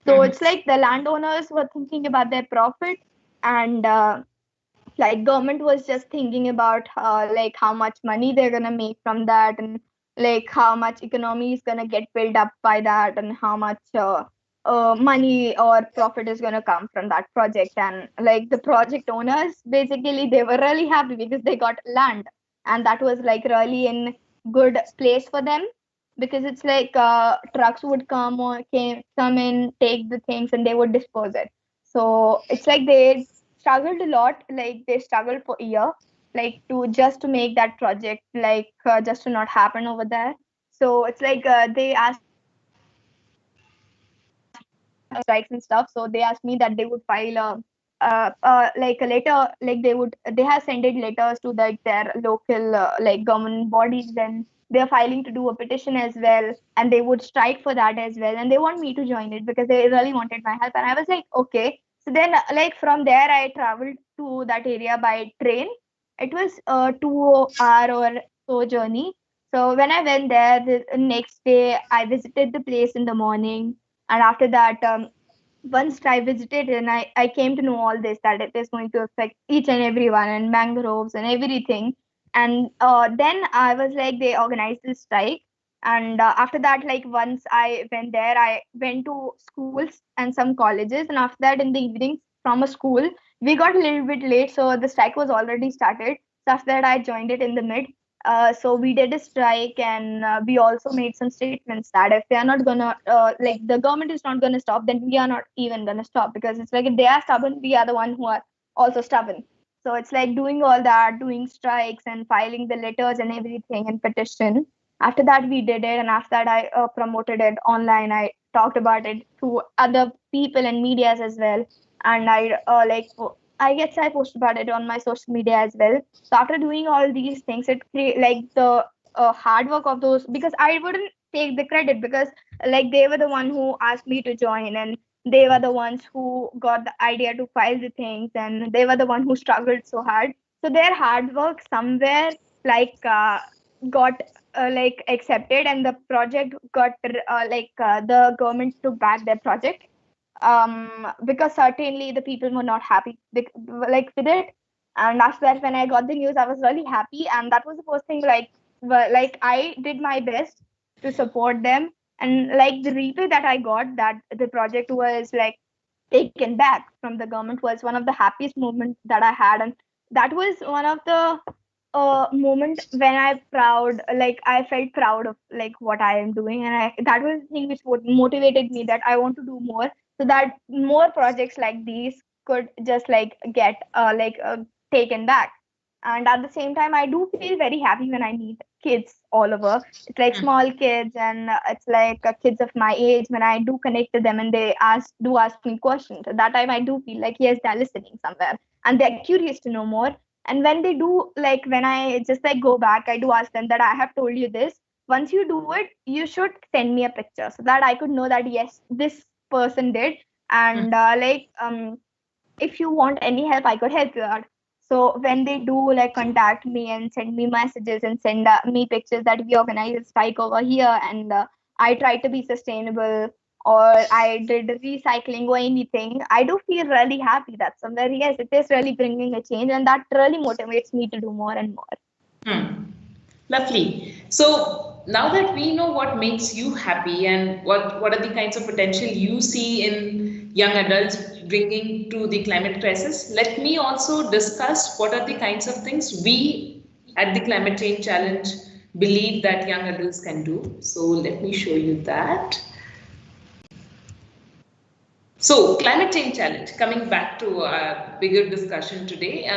So Mhm. it's like the landowners were thinking about their profit, and like government was just thinking about like how much money they're gonna make from that, and like how much economy is gonna get built up by that, and how much money or profit is gonna come from that project. And like the project owners, basically they were really happy because they got land, and that was like really in good place for them, because it's like trucks would come in, take the things, and they would dispose it. So it's like they struggled a lot, like they struggled for a year, like to just to make that project like just to not happen over there. So it's like they asked me that they would file strikes and stuff. So they asked me that they would file like a letter, like they have sent it letters to like their local like government bodies, then they're filing to do a petition as well, and they would strike for that as well, and they want me to join it because they really wanted my help. And I was like, okay. So then like from there I traveled to that area by train. It was a 2 hour or so journey. So when I went there, the next day I visited the place in the morning, and after that once I visited, and I came to know all this, that it is going to affect each and everyone, and mangroves and everything. And then I was like, they organized this strike. And after that, like once I went there, I went to schools and some colleges. And after that, in the evening from a school, we got a little bit late. So the strike was already started. So after that, I joined it in the mid. So we did a strike, and we also made some statements that if they are not gonna like the government is not gonna stop, then we are not even gonna stop, because it's like if they are stubborn, we are the one who are also stubborn. So it's like doing all that, doing strikes and filing the letters and everything and petition. After that we did it, and after that I promoted it online. I talked about it to other people and medias as well, and I guess I posted about it on my social media as well. So after doing all these things, like the hard work of those, because I wouldn't take the credit, because like they were the one who asked me to join, and they were the ones who got the idea to file the things, and they were the one who struggled so hard. So their hard work somewhere like got like accepted, and the project got the government took back their project. because certainly the people were not happy like with it. And that's where when I got the news, I was really happy, and that was the first thing. Like I did my best to support them, and like the reply that I got, that the project was like taken back from the government, was one of the happiest moments that I had. And that was one of the moment when I felt proud of like what I am doing. And that was the thing which motivated me, that I want to do more, so that more projects like these could just like get taken back. And at the same time, I do feel very happy when I meet kids all over. It's like small kids, and it's like kids of my age. When I do connect to them and they ask me questions, at that time I do feel like yes, they're listening somewhere and they're curious to know more. And when they do, like when I just like go back, I do ask them that I have told you this. Once you do it, you should send me a picture so that I could know that yes, this person did. And if you want any help, I could help you out. So when they do like contact me and send me messages and send me pictures that we organize a strike over here, and I try to be sustainable, or I did recycling or anything, I do feel really happy that somewhere yes, it is really bringing a change, and that really motivates me to do more and more. Lovely. So now that we know what makes you happy and what are the kinds of potential you see in young adults bringing to the climate crisis, let me also discuss what are the kinds of things we at the Climate Change Challenge believe that young adults can do. So let me show you that. So, Climate Change Challenge, coming back to a bigger discussion today.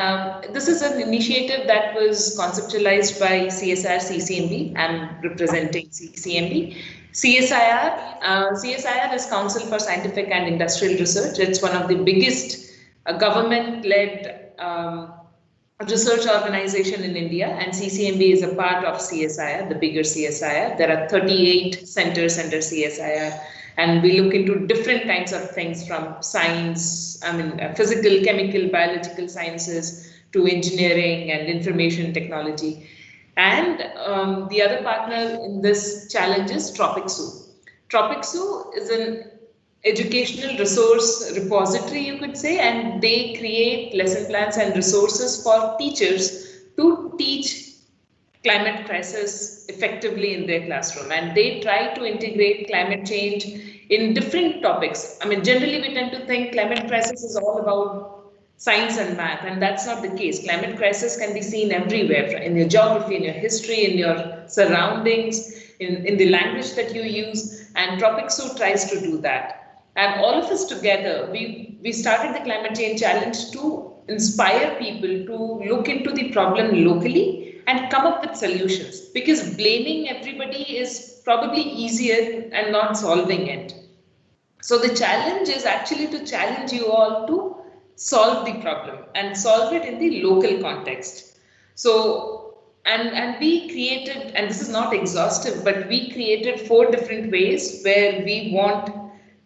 This is an initiative that was conceptualized by CSIR CCMB. I'm representing CCMB. CSIR is Council for Scientific and Industrial Research. It's one of the biggest government-led research organization in India, and CCMB is a part of CSIR, the bigger CSIR. There are 38 centers under CSIR, and we look into different kinds of things from science, physical, chemical, biological sciences to engineering and information technology. And the other partner in this challenge is TropicSoo. TropicSoo is an educational resource repository, you could say, and they create lesson plans and resources for teachers to teach climate crisis effectively in their classroom. And they try to integrate climate change in different topics. Generally we tend to think climate crisis is all about science and math, and that's not the case. Climate crisis can be seen everywhere, in your geography, in your history, in your surroundings, in the language that you use, and TropicSoo tries to do that. And all of us together, we started the Climate Change Challenge to inspire people to look into the problem locally and come up with solutions, because blaming everybody is probably easier and not solving it. So the challenge is actually to challenge you all to solve the problem and solve it in the local context. So, and we created, and this is not exhaustive, but we created 4 different ways where we want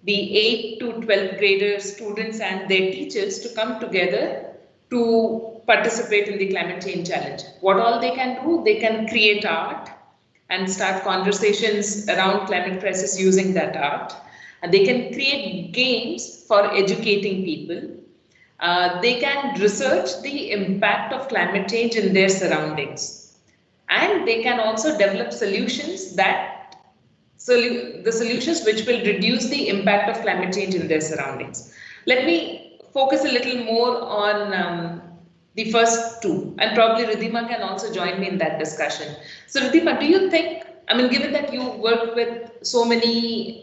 the 8th to 12th grader students and their teachers to come together to participate in the Climate Change Challenge. What all they can do, they can create art and start conversations around climate crisis using that art. And they can create games for educating people. They can research the impact of climate change in their surroundings. And they can also develop solutions the solutions which will reduce the impact of climate change in their surroundings. Let me focus a little more on the first 2, and probably Ridhima can also join me in that discussion. So Ridhima, do you think, given that you work with so many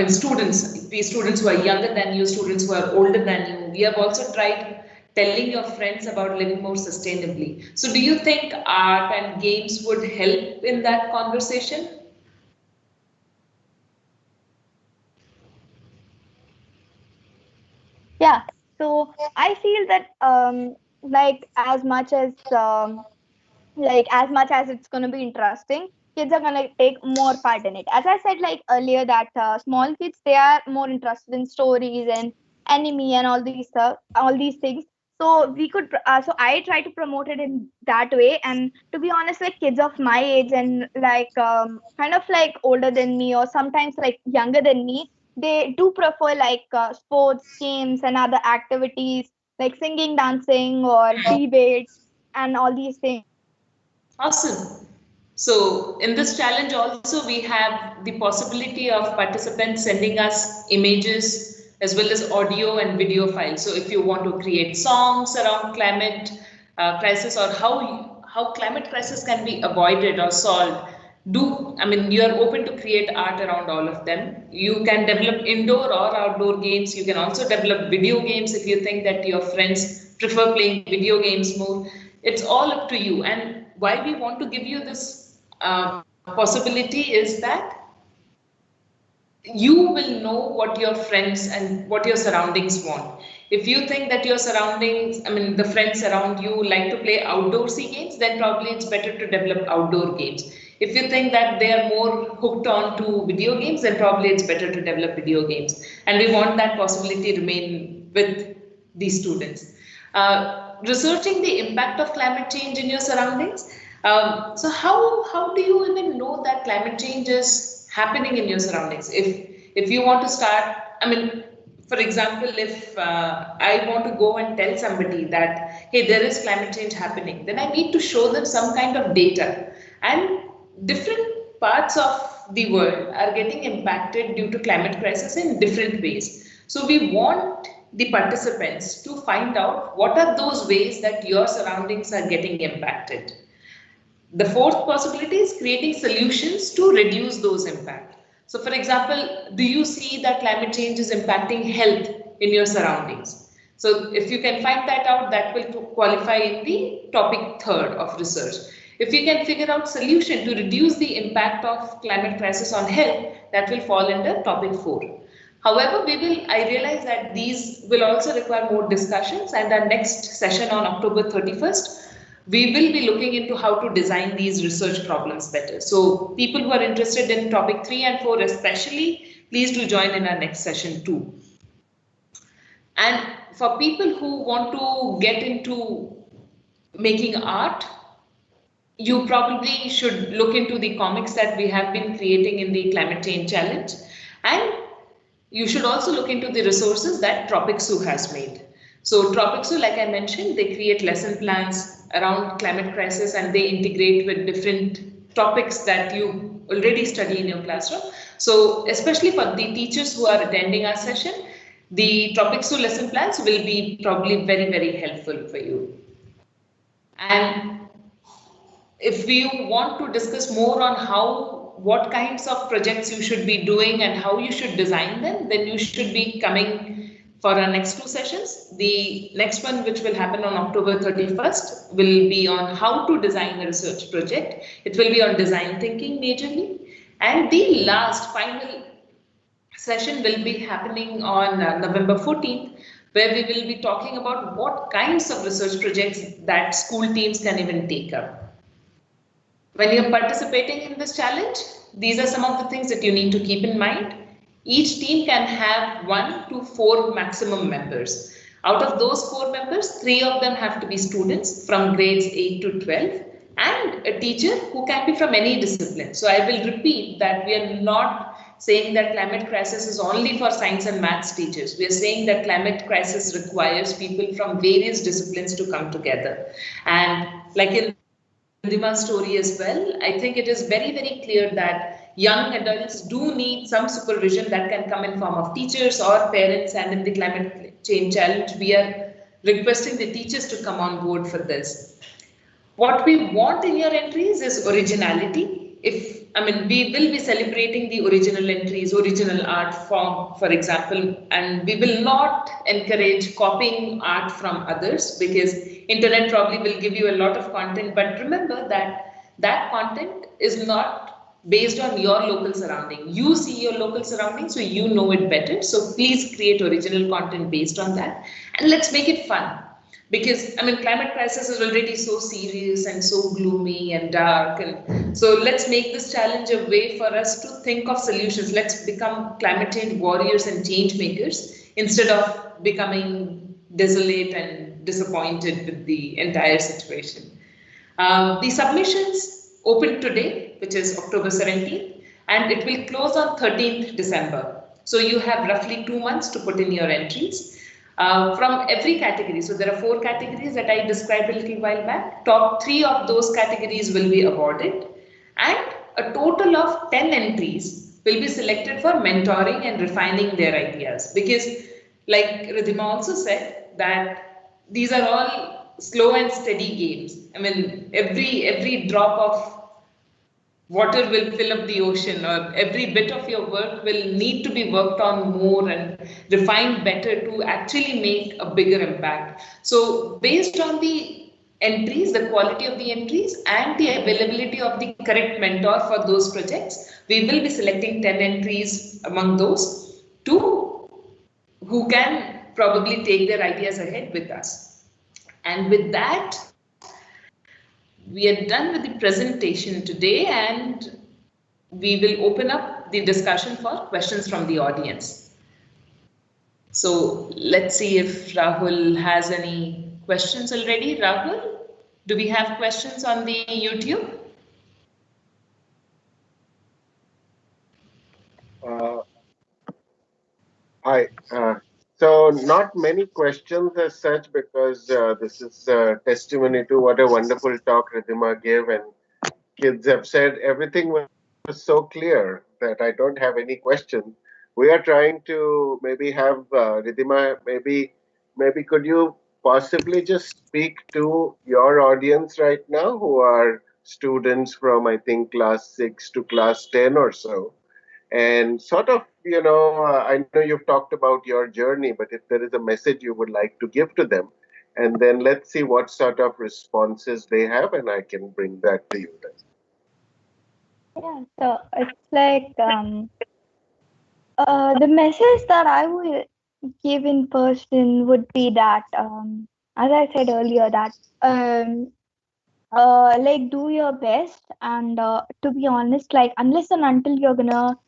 students who are younger than you, students who are older than you, we have also tried telling your friends about living more sustainably. So do you think art and games would help in that conversation? Yeah. So I feel that like as much as it's going to be interesting, kids are going to take more part in it. As I said like earlier, that small kids, they are more interested in stories and anime and all these things. So we could so I try to promote it in that way. And to be honest, like kids of my age and like kind of like older than me or sometimes like younger than me, they do prefer like sports, games, and other activities like singing, dancing, or debates, and all these things. Awesome. So in this challenge also we have the possibility of participants sending us images as well as audio and video files. So if you want to create songs around climate crisis, or how climate crisis can be avoided or solved, you are open to create art around all of them. You can develop indoor or outdoor games. You can also develop video games if you think that your friends prefer playing video games more. It's all up to you. And why we want to give you this possibility is that you will know what your friends and what your surroundings want. If you think that your surroundings, the friends around you like to play outdoorsy games, then probably it's better to develop outdoor games. If you think that they are more hooked on to video games, then probably it's better to develop video games. And we want that possibility to remain with these students. Researching the impact of climate change in your surroundings. So how do you even know that climate change is happening in your surroundings? If you want to start, for example, if I want to go and tell somebody that, hey, there is climate change happening, then I need to show them some kind of data. And different parts of the world are getting impacted due to climate crisis in different ways. So we want the participants to find out what are those ways that your surroundings are getting impacted. The fourth possibility is creating solutions to reduce those impacts. So for example, do you see that climate change is impacting health in your surroundings? So if you can find that out, that will qualify in the topic third of research. If you can figure out solution to reduce the impact of climate crisis on health, that will fall under topic 4. However, I realize that these will also require more discussions, and our next session on October 31st, we will be looking into how to design these research problems better. So people who are interested in topic 3 and 4 especially, please do join in our next session too. And for people who want to get into making art, you probably should look into the comics that we have been creating in the Climate Change Challenge. And you should also look into the resources that Tropicsou has made. So Tropicsou, like I mentioned, they create lesson plans around climate crisis, and they integrate with different topics that you already study in your classroom. So especially for the teachers who are attending our session, the Tropicsou lesson plans will be probably very, very helpful for you. And if you want to discuss more on what kinds of projects you should be doing and how you should design them, then you should be coming for our next 2 sessions. The next one, which will happen on October 31st, will be on how to design a research project. It will be on design thinking majorly. And the last final session will be happening on November 14th, where we will be talking about what kinds of research projects that school teams can even take up. When you're participating in this challenge, these are some of the things that you need to keep in mind. Each team can have 1 to 4 maximum members. Out of those 4 members, 3 of them have to be students from grades 8 to 12 and a teacher who can be from any discipline. So I will repeat that we are not saying that climate crisis is only for science and maths teachers. We are saying that climate crisis requires people from various disciplines to come together. And like in Ridhima's story as well, I think it is very, very clear that young adults do need some supervision that can come in form of teachers or parents. And in the climate change challenge, we are requesting the teachers to come on board for this. What we want in your entries is originality. We will be celebrating the original entries, original art form, for example, and we will not encourage copying art from others, because internet probably will give you a lot of content, but remember that that content is not based on your local surrounding. You see your local surrounding, so you know it better. So please create original content based on that, and let's make it fun. Because climate crisis is already so serious and so gloomy and dark, and so let's make this challenge a way for us to think of solutions. Let's become climate change warriors and change makers instead of becoming desolate and disappointed with the entire situation. The submissions open today, which is October 17th, and it will close on 13th December. So you have roughly 2 months to put in your entries. From every category, so there are 4 categories that I described a little while back. Top 3 of those categories will be awarded, and a total of 10 entries will be selected for mentoring and refining their ideas. Because, like Ridhima also said, that these are all slow and steady games. I mean, every drop of water will fill up the ocean, or every bit of your work will need to be worked on more and refined better to actually make a bigger impact. So based on the entries, the quality of the entries and the availability of the correct mentor for those projects, we will be selecting 10 entries among those to who can probably take their ideas ahead with us. And with that, we are done with the presentation today, and we will open up the discussion for questions from the audience. So let's see if Rahul has any questions already. Rahul, do we have questions on the YouTube? Uh, Hi. So not many questions as such because this is testimony to what a wonderful talk Ridhima gave, and kids have said everything was so clear that I don't have any questions. We are trying to maybe have Ridhima, maybe could you possibly just speak to your audience right now who are students from I think class 6 to class 10 or so, and sort of, I know you've talked about your journey, but if there is a message you would like to give to them, and then let's see what sort of responses they have, and I can bring that to you then. Yeah, so it's like the message that I would give in person would be that, as I said earlier, that um, like do your best, and to be honest, like unless and until you're gonna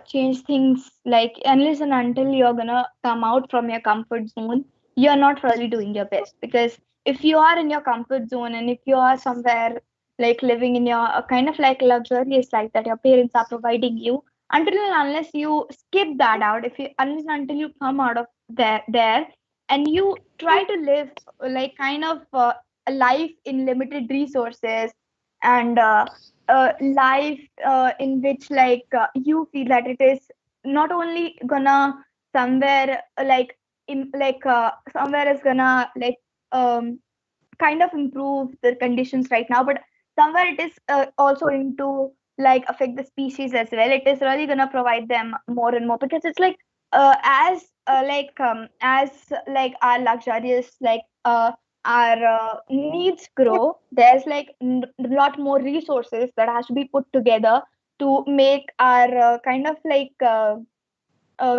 change things, like unless and until you're gonna come out from your comfort zone, you're not really doing your best. Because if you are in your comfort zone, and if you are somewhere like living in your kind of like luxurious life that your parents are providing you, until and unless you skip that out, if you unless and until you come out of there and you try to live like kind of a life in limited resources, and a life in which you feel that it is not only gonna somewhere somewhere is gonna um kind of improve the conditions right now, but somewhere it is also going to like affect the species as well. It is really gonna provide them more and more, because it's like as like our luxurious our needs grow, there's like lot more resources that has to be put together to make our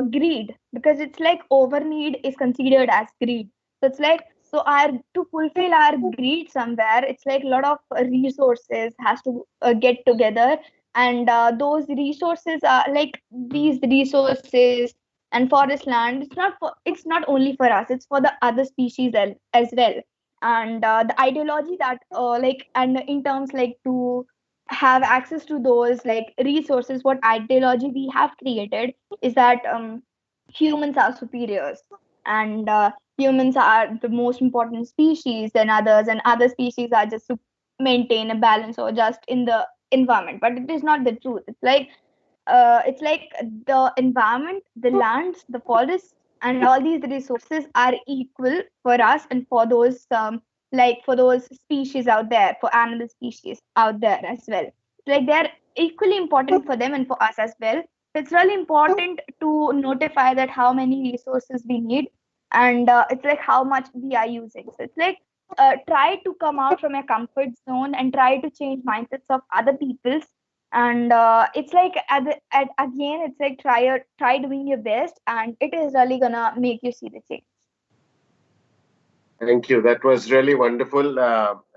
greed, because it's like over need is considered as greed. So it's like, so our to fulfill our greed somewhere, it's like a lot of resources has to get together, and those resources are like these resources and forest land, it's not only for us, it's for the other species as well. And the ideology that and in terms like to have access to those like resources, what ideology we have created is that humans are superiors, and humans are the most important species than others, and other species are just to maintain a balance or just in the environment. But it is not the truth. It's like the environment, the lands, the forests, and all these resources are equal for us and for those for those species out there, for animal species out there as well. Like they're equally important for them and for us as well. It's really important to notify that how many resources we need, and it's like how much we are using. So it's like try to come out from your comfort zone and try to change mindsets of other people's. And it's like again, it's like try doing your best, and it is really gonna make you see the change. Thank you. That was really wonderful,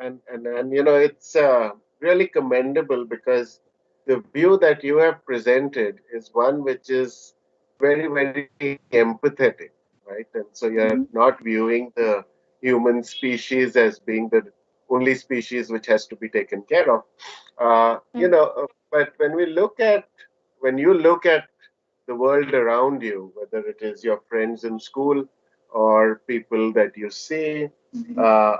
and it's really commendable because the view that you have presented is one which is very empathetic, right? And so you're Mhm. not viewing the human species as being the only species which has to be taken care of. Mm. But when you look at the world around you, whether it is your friends in school or people that you see, uh,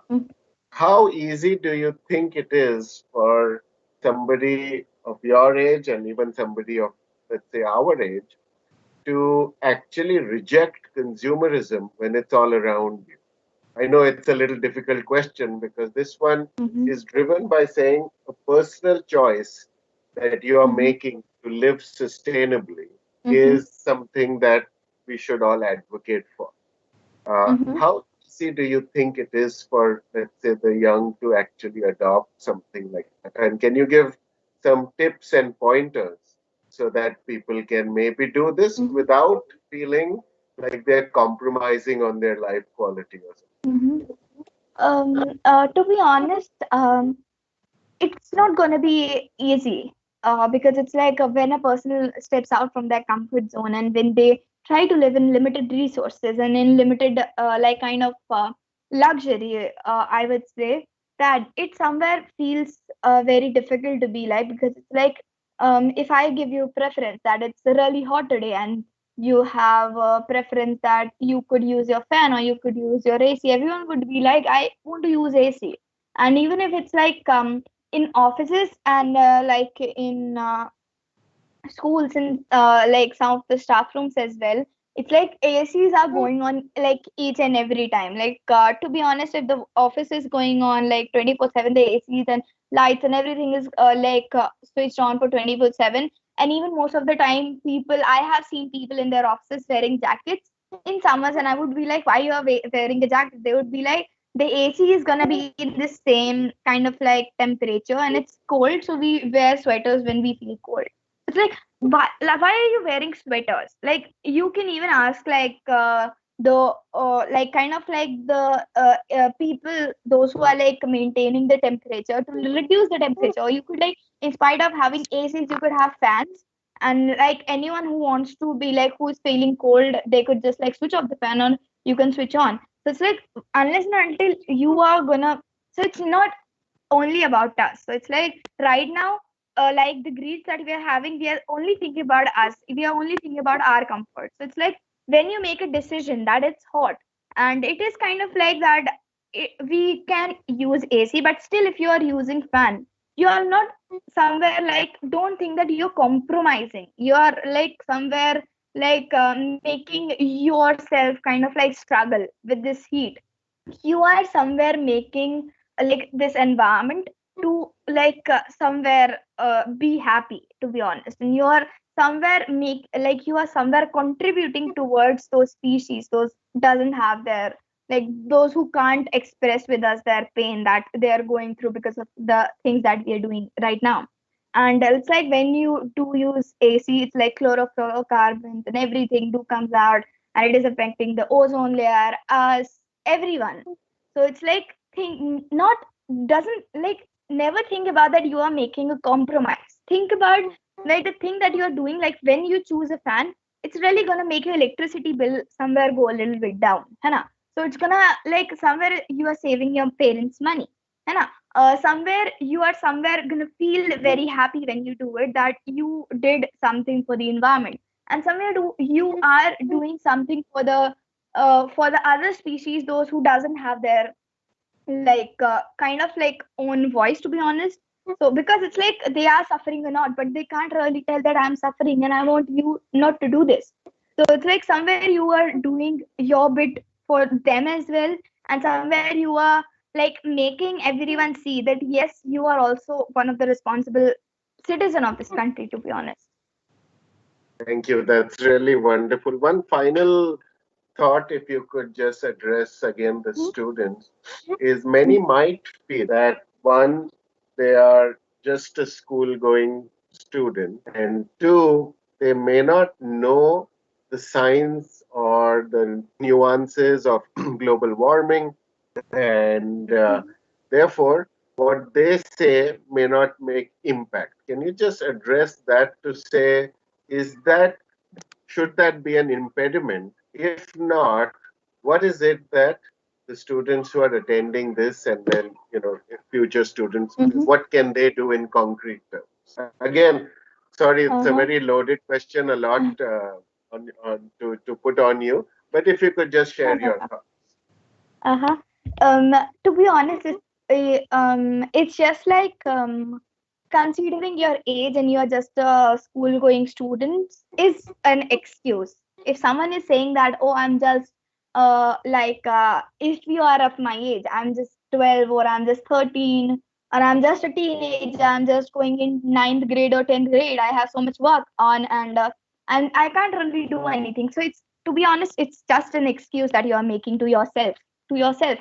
how easy do you think it is for somebody of your age and even somebody of, let's say, our age to actually reject consumerism when it's all around you? I know it's a little difficult question because this one Mm-hmm. is driven by saying a personal choice that you are Mm-hmm. making to live sustainably Mm-hmm. is something that we should all advocate for. Mm-hmm. How easy do you think it is for, let's say, the young to actually adopt something like that? And can you give some tips and pointers so that people can maybe do this without feeling like they're compromising on their life quality or something? Mm-hmm. To be honest, it's not going to be easy because it's like when a person steps out from their comfort zone and when they try to live in limited resources and in limited like kind of luxury, I would say that it somewhere feels very difficult to be like, because it's like if I give you preference that it's really hot today and you have a preference that you could use your fan or you could use your AC, everyone would be like, I want to use AC. And even if it's like in offices and like in schools and like some of the staff rooms as well, it's like ACs are going on like each and every time. Like to be honest, if the office is going on like 24/7, the ACs and lights and everything is switched on for 24/7. And even most of the time, I have seen people in their offices wearing jackets in summers, and I would be like, why you are wearing a jacket? They would be like, the AC is gonna be in the same kind of like temperature and it's cold, so we wear sweaters when we feel cold. It's like, why are you wearing sweaters? Like you can even ask like the like kind of like the people, those who are like maintaining the temperature to reduce the temperature. Or you could like, in spite of having ACs, you could have fans. And like anyone who wants to be like, who is feeling cold, they could just like switch off the fan or you can switch on. So it's like, unless and until you are gonna, so it's not only about us. So it's like right now, like the greeds that we are having, we are only thinking about us. We are only thinking about our comfort. So it's like when you make a decision that it's hot, and it is kind of like that, we can use AC, but still, if you are using fan, you are not somewhere like, don't think that you're compromising. You are like somewhere like making yourself kind of like struggle with this heat. You are somewhere making like this environment to like somewhere be happy, to be honest. And you are somewhere make like, you are somewhere contributing towards those species, those doesn't have their, like those who can't express with us their pain that they are going through because of the things that we are doing right now. And it's like when you do use AC, it's like chlorofluorocarbons and everything do comes out, and it is affecting the ozone layer, us, everyone. So it's like, think not, doesn't like, never think about that you are making a compromise. Think about like the thing that you are doing. Like when you choose a fan, it's really gonna make your electricity bill somewhere go a little bit down, है ना? So it's gonna like somewhere you are saving your parents money, है ना? Somewhere you are somewhere gonna feel very happy when you do it, that you did something for the environment. And somewhere you are doing something for the other species, those who doesn't have their like kind of like own voice, to be honest. So because it's like they are suffering or not, but they can't really tell that I'm suffering and I want you not to do this. So it's like somewhere you are doing your bit for them as well, and somewhere you are like making everyone see that yes, you are also one of the responsible citizen of this country, to be honest. Thank you. That's really wonderful. One final thought, if you could just address again the students, is many might feel that one, they are just a school going student, and two, they may not know the science or the nuances of global warming, and therefore what they say may not make impact. Can you just address that to say, is that, should that be an impediment? If not, what is it that the students who are attending this, and then, if future students, Mm-hmm. what can they do in concrete terms? Again, Sorry, it's a Uh-huh. very loaded question, a lot to put on you. But if you could just share your thoughts. Uh-huh. Um, to be honest, it's just like considering your age and you're just a school-going student is an excuse. If someone is saying that, oh, I'm just if you are of my age, I'm just 12 or I'm just 13 or I'm just a teenager, I'm just going in ninth grade or 10th grade. I have so much work on and I can't really do anything. So it's to be honest, it's just an excuse that you are making to yourself,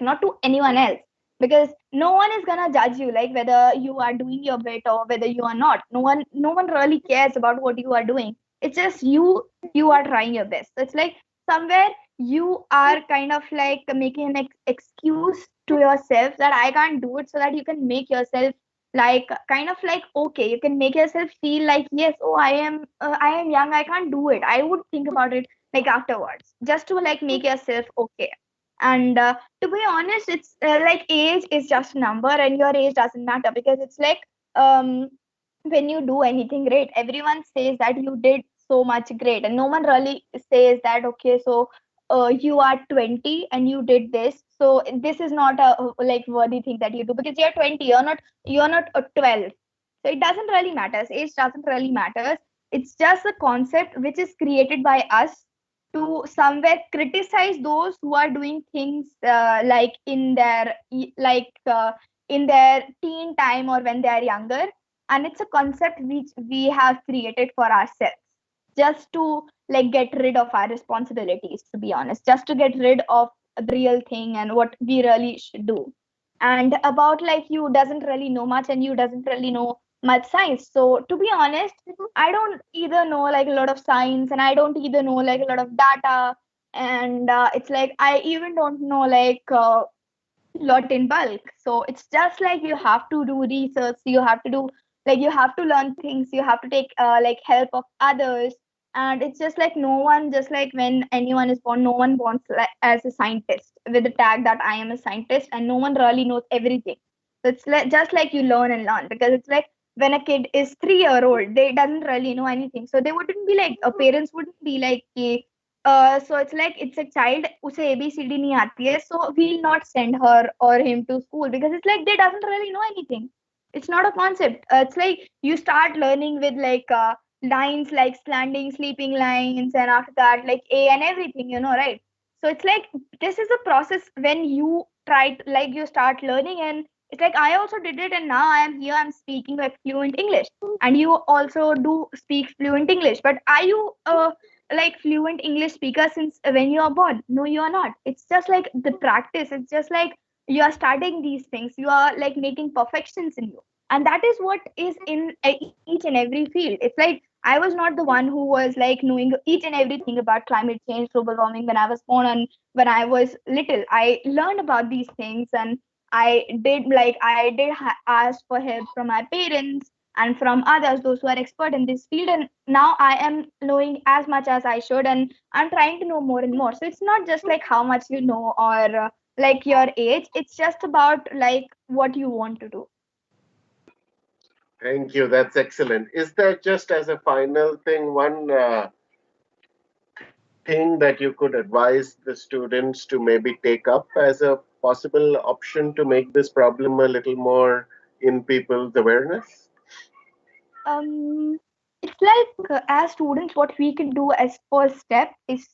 not to anyone else. Because no one is gonna judge you like whether you are doing your bit or whether you are not. No one really cares about what you are doing. It's just you are trying your best. So it's like somewhere you are kind of like making an excuse to yourself that I can't do it so that you can make yourself like kind of like okay, you can make yourself feel like yes, oh I am young, I can't do it, I would think about it like afterwards just to like make yourself okay. And to be honest, it's like age is just a number and your age doesn't matter because it's like um when you do anything great, everyone says that you did so much great and no one really says that okay, so you are 20 and you did this, so this is not a like worthy thing that you do because you're 20, you're not 12. So it doesn't really matter, age doesn't really matter. It's just a concept which is created by us to somewhere criticize those who are doing things like in their teen time or when they are younger. And it's a concept which we have created for ourselves just to like get rid of our responsibilities, to be honest, just to get rid of the real thing and what we really should do. And about like you doesn't really know much and you doesn't really know much science. So to be honest, I don't either know like a lot of science and I don't either know like a lot of data. And it's like I even don't know like lot in bulk. So it's just like you have to do research, you have to do like you have to learn things, you have to take like help of others. And it's just like no one, just like when anyone is born, no one wants like as a scientist with the tag that I am a scientist, and no one really knows everything. So it's like just like you learn and learn because it's like when a kid is 3 year old, they doesn't really know anything. So they wouldn't be like parents wouldn't be like so it's like it's a child उसे ABCD नहीं आती है, so we'll not send her or him to school because it's like they doesn't really know anything. It's not a concept. It's like you start learning with like lines like standing, sleeping lines, and after that like A and everything, right? So it's like this is a process when you try to, like you start learning, and it's like I also did it, and now I am here. I'm speaking like fluent English, and you also do speak fluent English. But are you like fluent English speaker since when you are born? No, you are not. It's just like the practice. It's just like you are studying these things. You are like making perfections in you. And that is what is in each and every field. It's like I was not the one who was like knowing each and everything about climate change, global warming when I was born and when I was little. I learned about these things and I did ask for help from my parents and from others, those who are expert in this field. And now I am knowing as much as I should, and I'm trying to know more and more. So it's not just like how much you know or like your age. It's just about like what you want to do. Thank you. That's excellent. Is there just as a final thing, one thing that you could advise the students to maybe take up as a possible option to make this problem a little more in people's awareness? Um, it's like as students, what we can do as first step is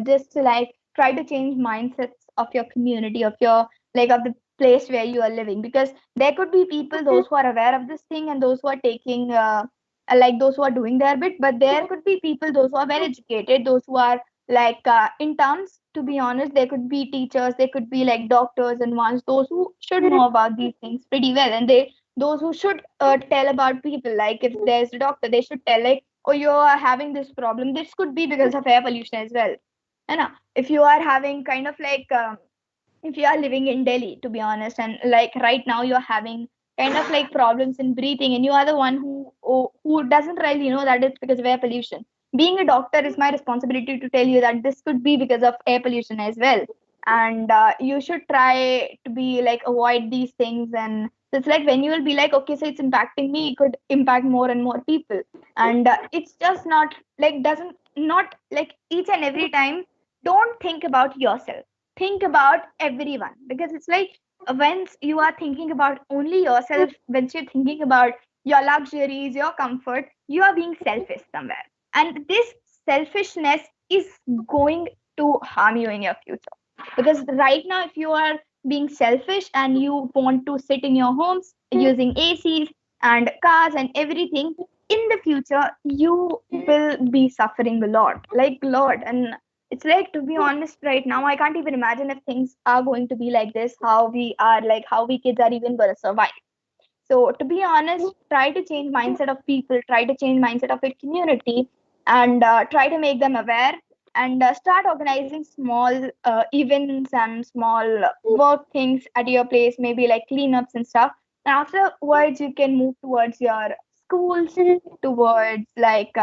just to like try to change mindsets of your community, of your like of the place where you are living, because there could be people those who are aware of this thing and those who are taking like those who are doing their bit, but there could be people those who are well educated, those who are like in terms. To be honest, there could be teachers, there could be like doctors and ones those who should know about these things pretty well, and they those who should tell about people, like if there's a doctor they should tell like, oh, you are having this problem, this could be because of air pollution as well. And if you are having kind of like if you are living in Delhi, to be honest, and like right now you're having kind of like problems in breathing, and you are the one who doesn't really know that it's because of air pollution. Being a doctor is my responsibility to tell you that this could be because of air pollution as well, and you should try to be like avoid these things and So it's like when you will be like, okay, so it's impacting me, it could impact more and more people. And it's just not like, doesn't not like each and every time, don't think about yourself, think about everyone. Because it's like once you are thinking about only yourself, when you're thinking about your luxuries, your comfort, you are being selfish somewhere. And this selfishness is going to harm you in your future. Because right now, if you are being selfish and you want to sit in your homes using ACs and cars and everything, in the future, you will be suffering a lot, like a lot. And it's like, to be honest, right now, I can't even imagine if things are going to be like this, how we are, like, how we kids are even going to survive. So to be honest, try to change mindset of people, try to change mindset of your community, and try to make them aware, and start organizing small events and small work things at your place, maybe like cleanups and stuff. And afterwards, you can move towards your schools, towards like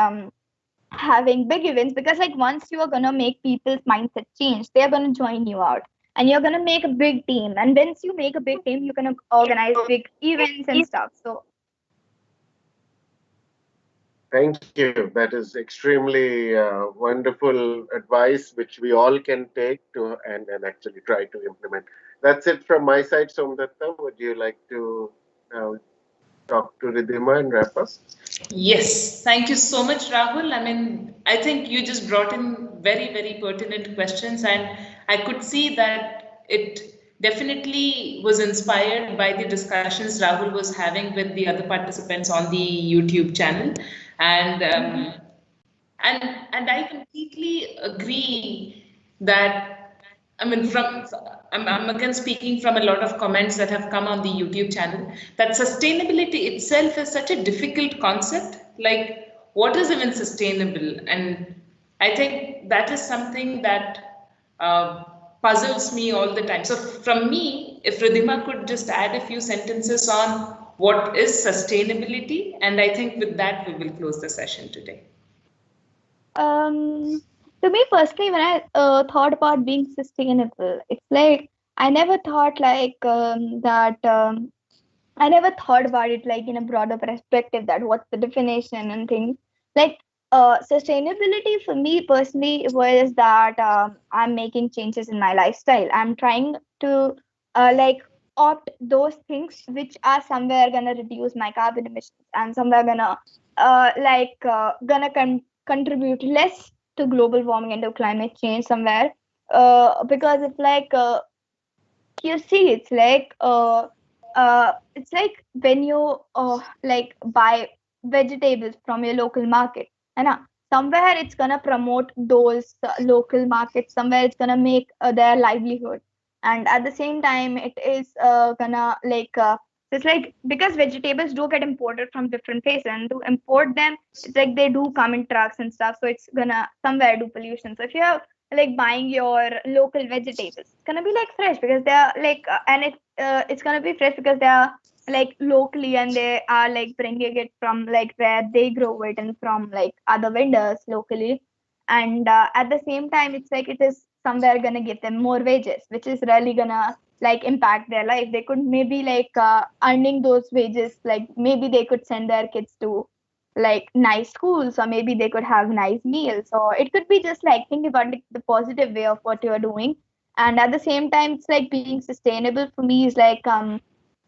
having big events. Because like once you are gonna make people's mindset change, they're gonna join you out, and you're gonna make a big team. And once you make a big team, you're gonna organize big events and stuff. So Thank you. That is extremely wonderful advice, which we all can take to and actually try to implement. That's it from my side, Somdatta. Would you like to now talk to Ridhima and wrap up? Yes, thank you so much, Rahul. I mean, I think you just brought in very, very pertinent questions, and I could see that it definitely was inspired by the discussions Rahul was having with the other participants on the YouTube channel. And and I completely agree that, I mean, I'm again speaking from a lot of comments that have come on the YouTube channel, that sustainability itself is such a difficult concept. Like, what is even sustainable? And I think that is something that uh, puzzles me all the time. So from me, if Ridhima could just add a few sentences on what is sustainability, and I think with that we will close the session today. um to me personally, when I thought about being sustainable, it's like I never thought like that I never thought about it like in a broader perspective, that what's the definition and things. Like sustainability for me personally was that I'm making changes in my lifestyle. I'm trying to like opt those things which are somewhere gonna reduce my carbon emissions, and somewhere gonna contribute less to global warming and to climate change somewhere. Because it's like you see, it's like when you like buy vegetables from your local market, and somewhere it's gonna promote those local markets, somewhere it's gonna make their livelihood. And at the same time, it is gonna it's like, because vegetables do get imported from different places, and to import them, it's like they do come in trucks and stuff, so it's gonna somewhere do pollution. So if you have like buying your local vegetables, it's gonna be like fresh because they are like and it's gonna be fresh because they are like locally, and they are like bringing it from like where they grow it and from like other vendors locally. And at the same time, it's like it is somewhere gonna give them more wages, which is really gonna like impact their life. They could maybe like earning those wages, like maybe they could send their kids to like nice schools, or maybe they could have nice meals, or it could be just like think about like, the positive way of what you're doing. And at the same time, it's like being sustainable for me is like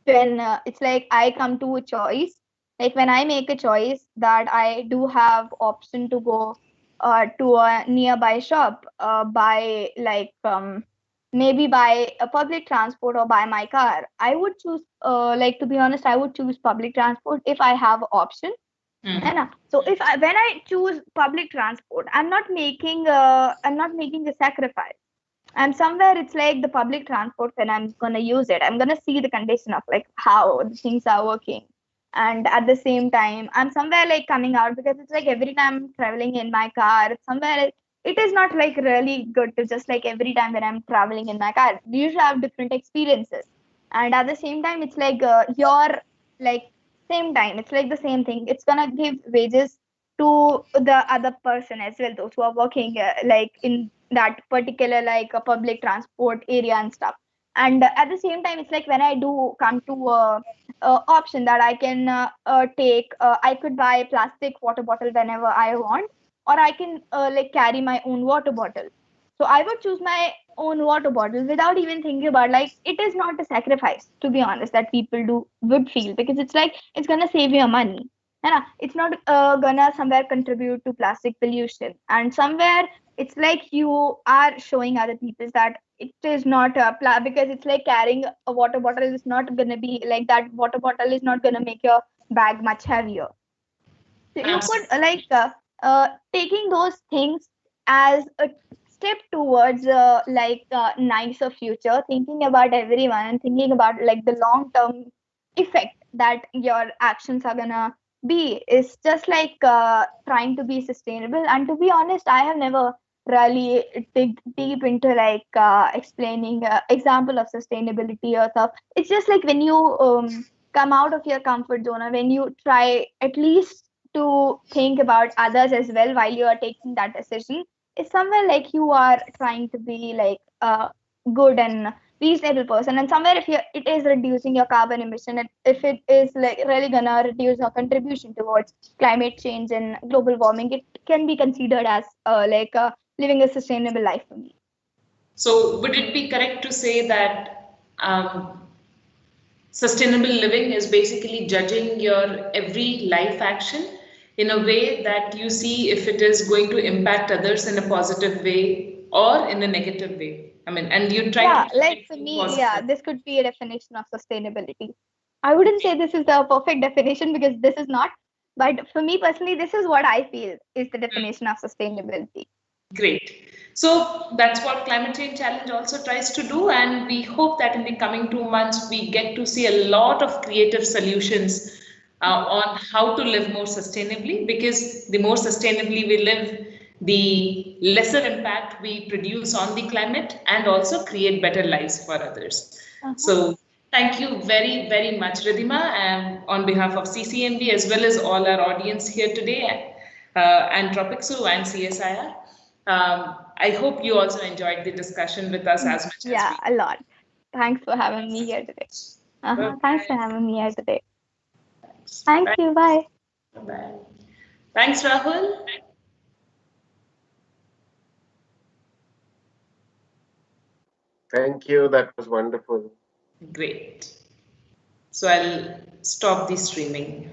when it's like I come to a choice, like when I make a choice that I do have option to go to a nearby shop, by like maybe by a public transport or by my car, I would choose like, to be honest, I would choose public transport if I have option. है ना? So if when I choose public transport, I'm not making a sacrifice. And somewhere it's like the public transport, when I'm gonna use it, I'm gonna see the condition of like how the things are working. And at the same time, I'm somewhere like coming out, because it's like every time I'm traveling in my car, it's somewhere it is not like really good to just like every time when I'm traveling in my car. You usually have different experiences. And at the same time, it's like your like same time, it's like the same thing. It's gonna give wages to the other person as well, those who are working like in that particular like a public transport area and stuff. And at the same time, it's like when I do come to option that I can take. I could buy a plastic water bottle whenever I want, or I can like carry my own water bottle. So I would choose my own water bottle without even thinking about, like, it is not a sacrifice, to be honest, that people do would feel, because it's like it's gonna save your money. And it's not gonna somewhere contribute to plastic pollution, and somewhere it's like you are showing other people that it is not because it's like carrying a water bottle is not gonna be like that. Water bottle is not gonna make your bag much heavier. So you could Absolutely. taking those things as a step towards nicer future, thinking about everyone and thinking about like the long term effect that your actions are gonna be, is just like trying to be sustainable. And to be honest, I have never really dig deep into like explaining example of sustainability or stuff. It's just like when you come out of your comfort zone, or when you try at least to think about others as well while you are taking that decision, is somewhere like you are trying to be like a good and reasonable person. And somewhere if you it is reducing your carbon emission, if it is like really gonna reduce your contribution towards climate change and global warming, it can be considered as living a sustainable life for me. So would it be correct to say that sustainable living is basically judging your every life action in a way that you see if it is going to impact others in a positive way or in a negative way? I mean, and you try to Yeah, keep like it for being me, yeah, positive. this could be a definition of sustainability. I wouldn't say this is the perfect definition because this is not, but for me personally, this is what I feel is the definition of sustainability. Great. So that's what Climate Change Challenge also tries to do, and we hope that in the coming 2 months we get to see a lot of creative solutions on how to live more sustainably. Because the more sustainably we live, the lesser impact we produce on the climate and also create better lives for others. Uh-huh. So thank you very, very much, Ridhima, and on behalf of CCMB as well as all our audience here today, and Tropixu and CSIR. I hope you also enjoyed the discussion with us as much as Yeah, we a lot. Thanks for having me here today. did. Uh-huh. Thanks for having me here today. Thanks. Thank Bye. you. Bye. Bye. Thanks, Rahul. Thank you. That was wonderful. Great. So I'll stop the streaming.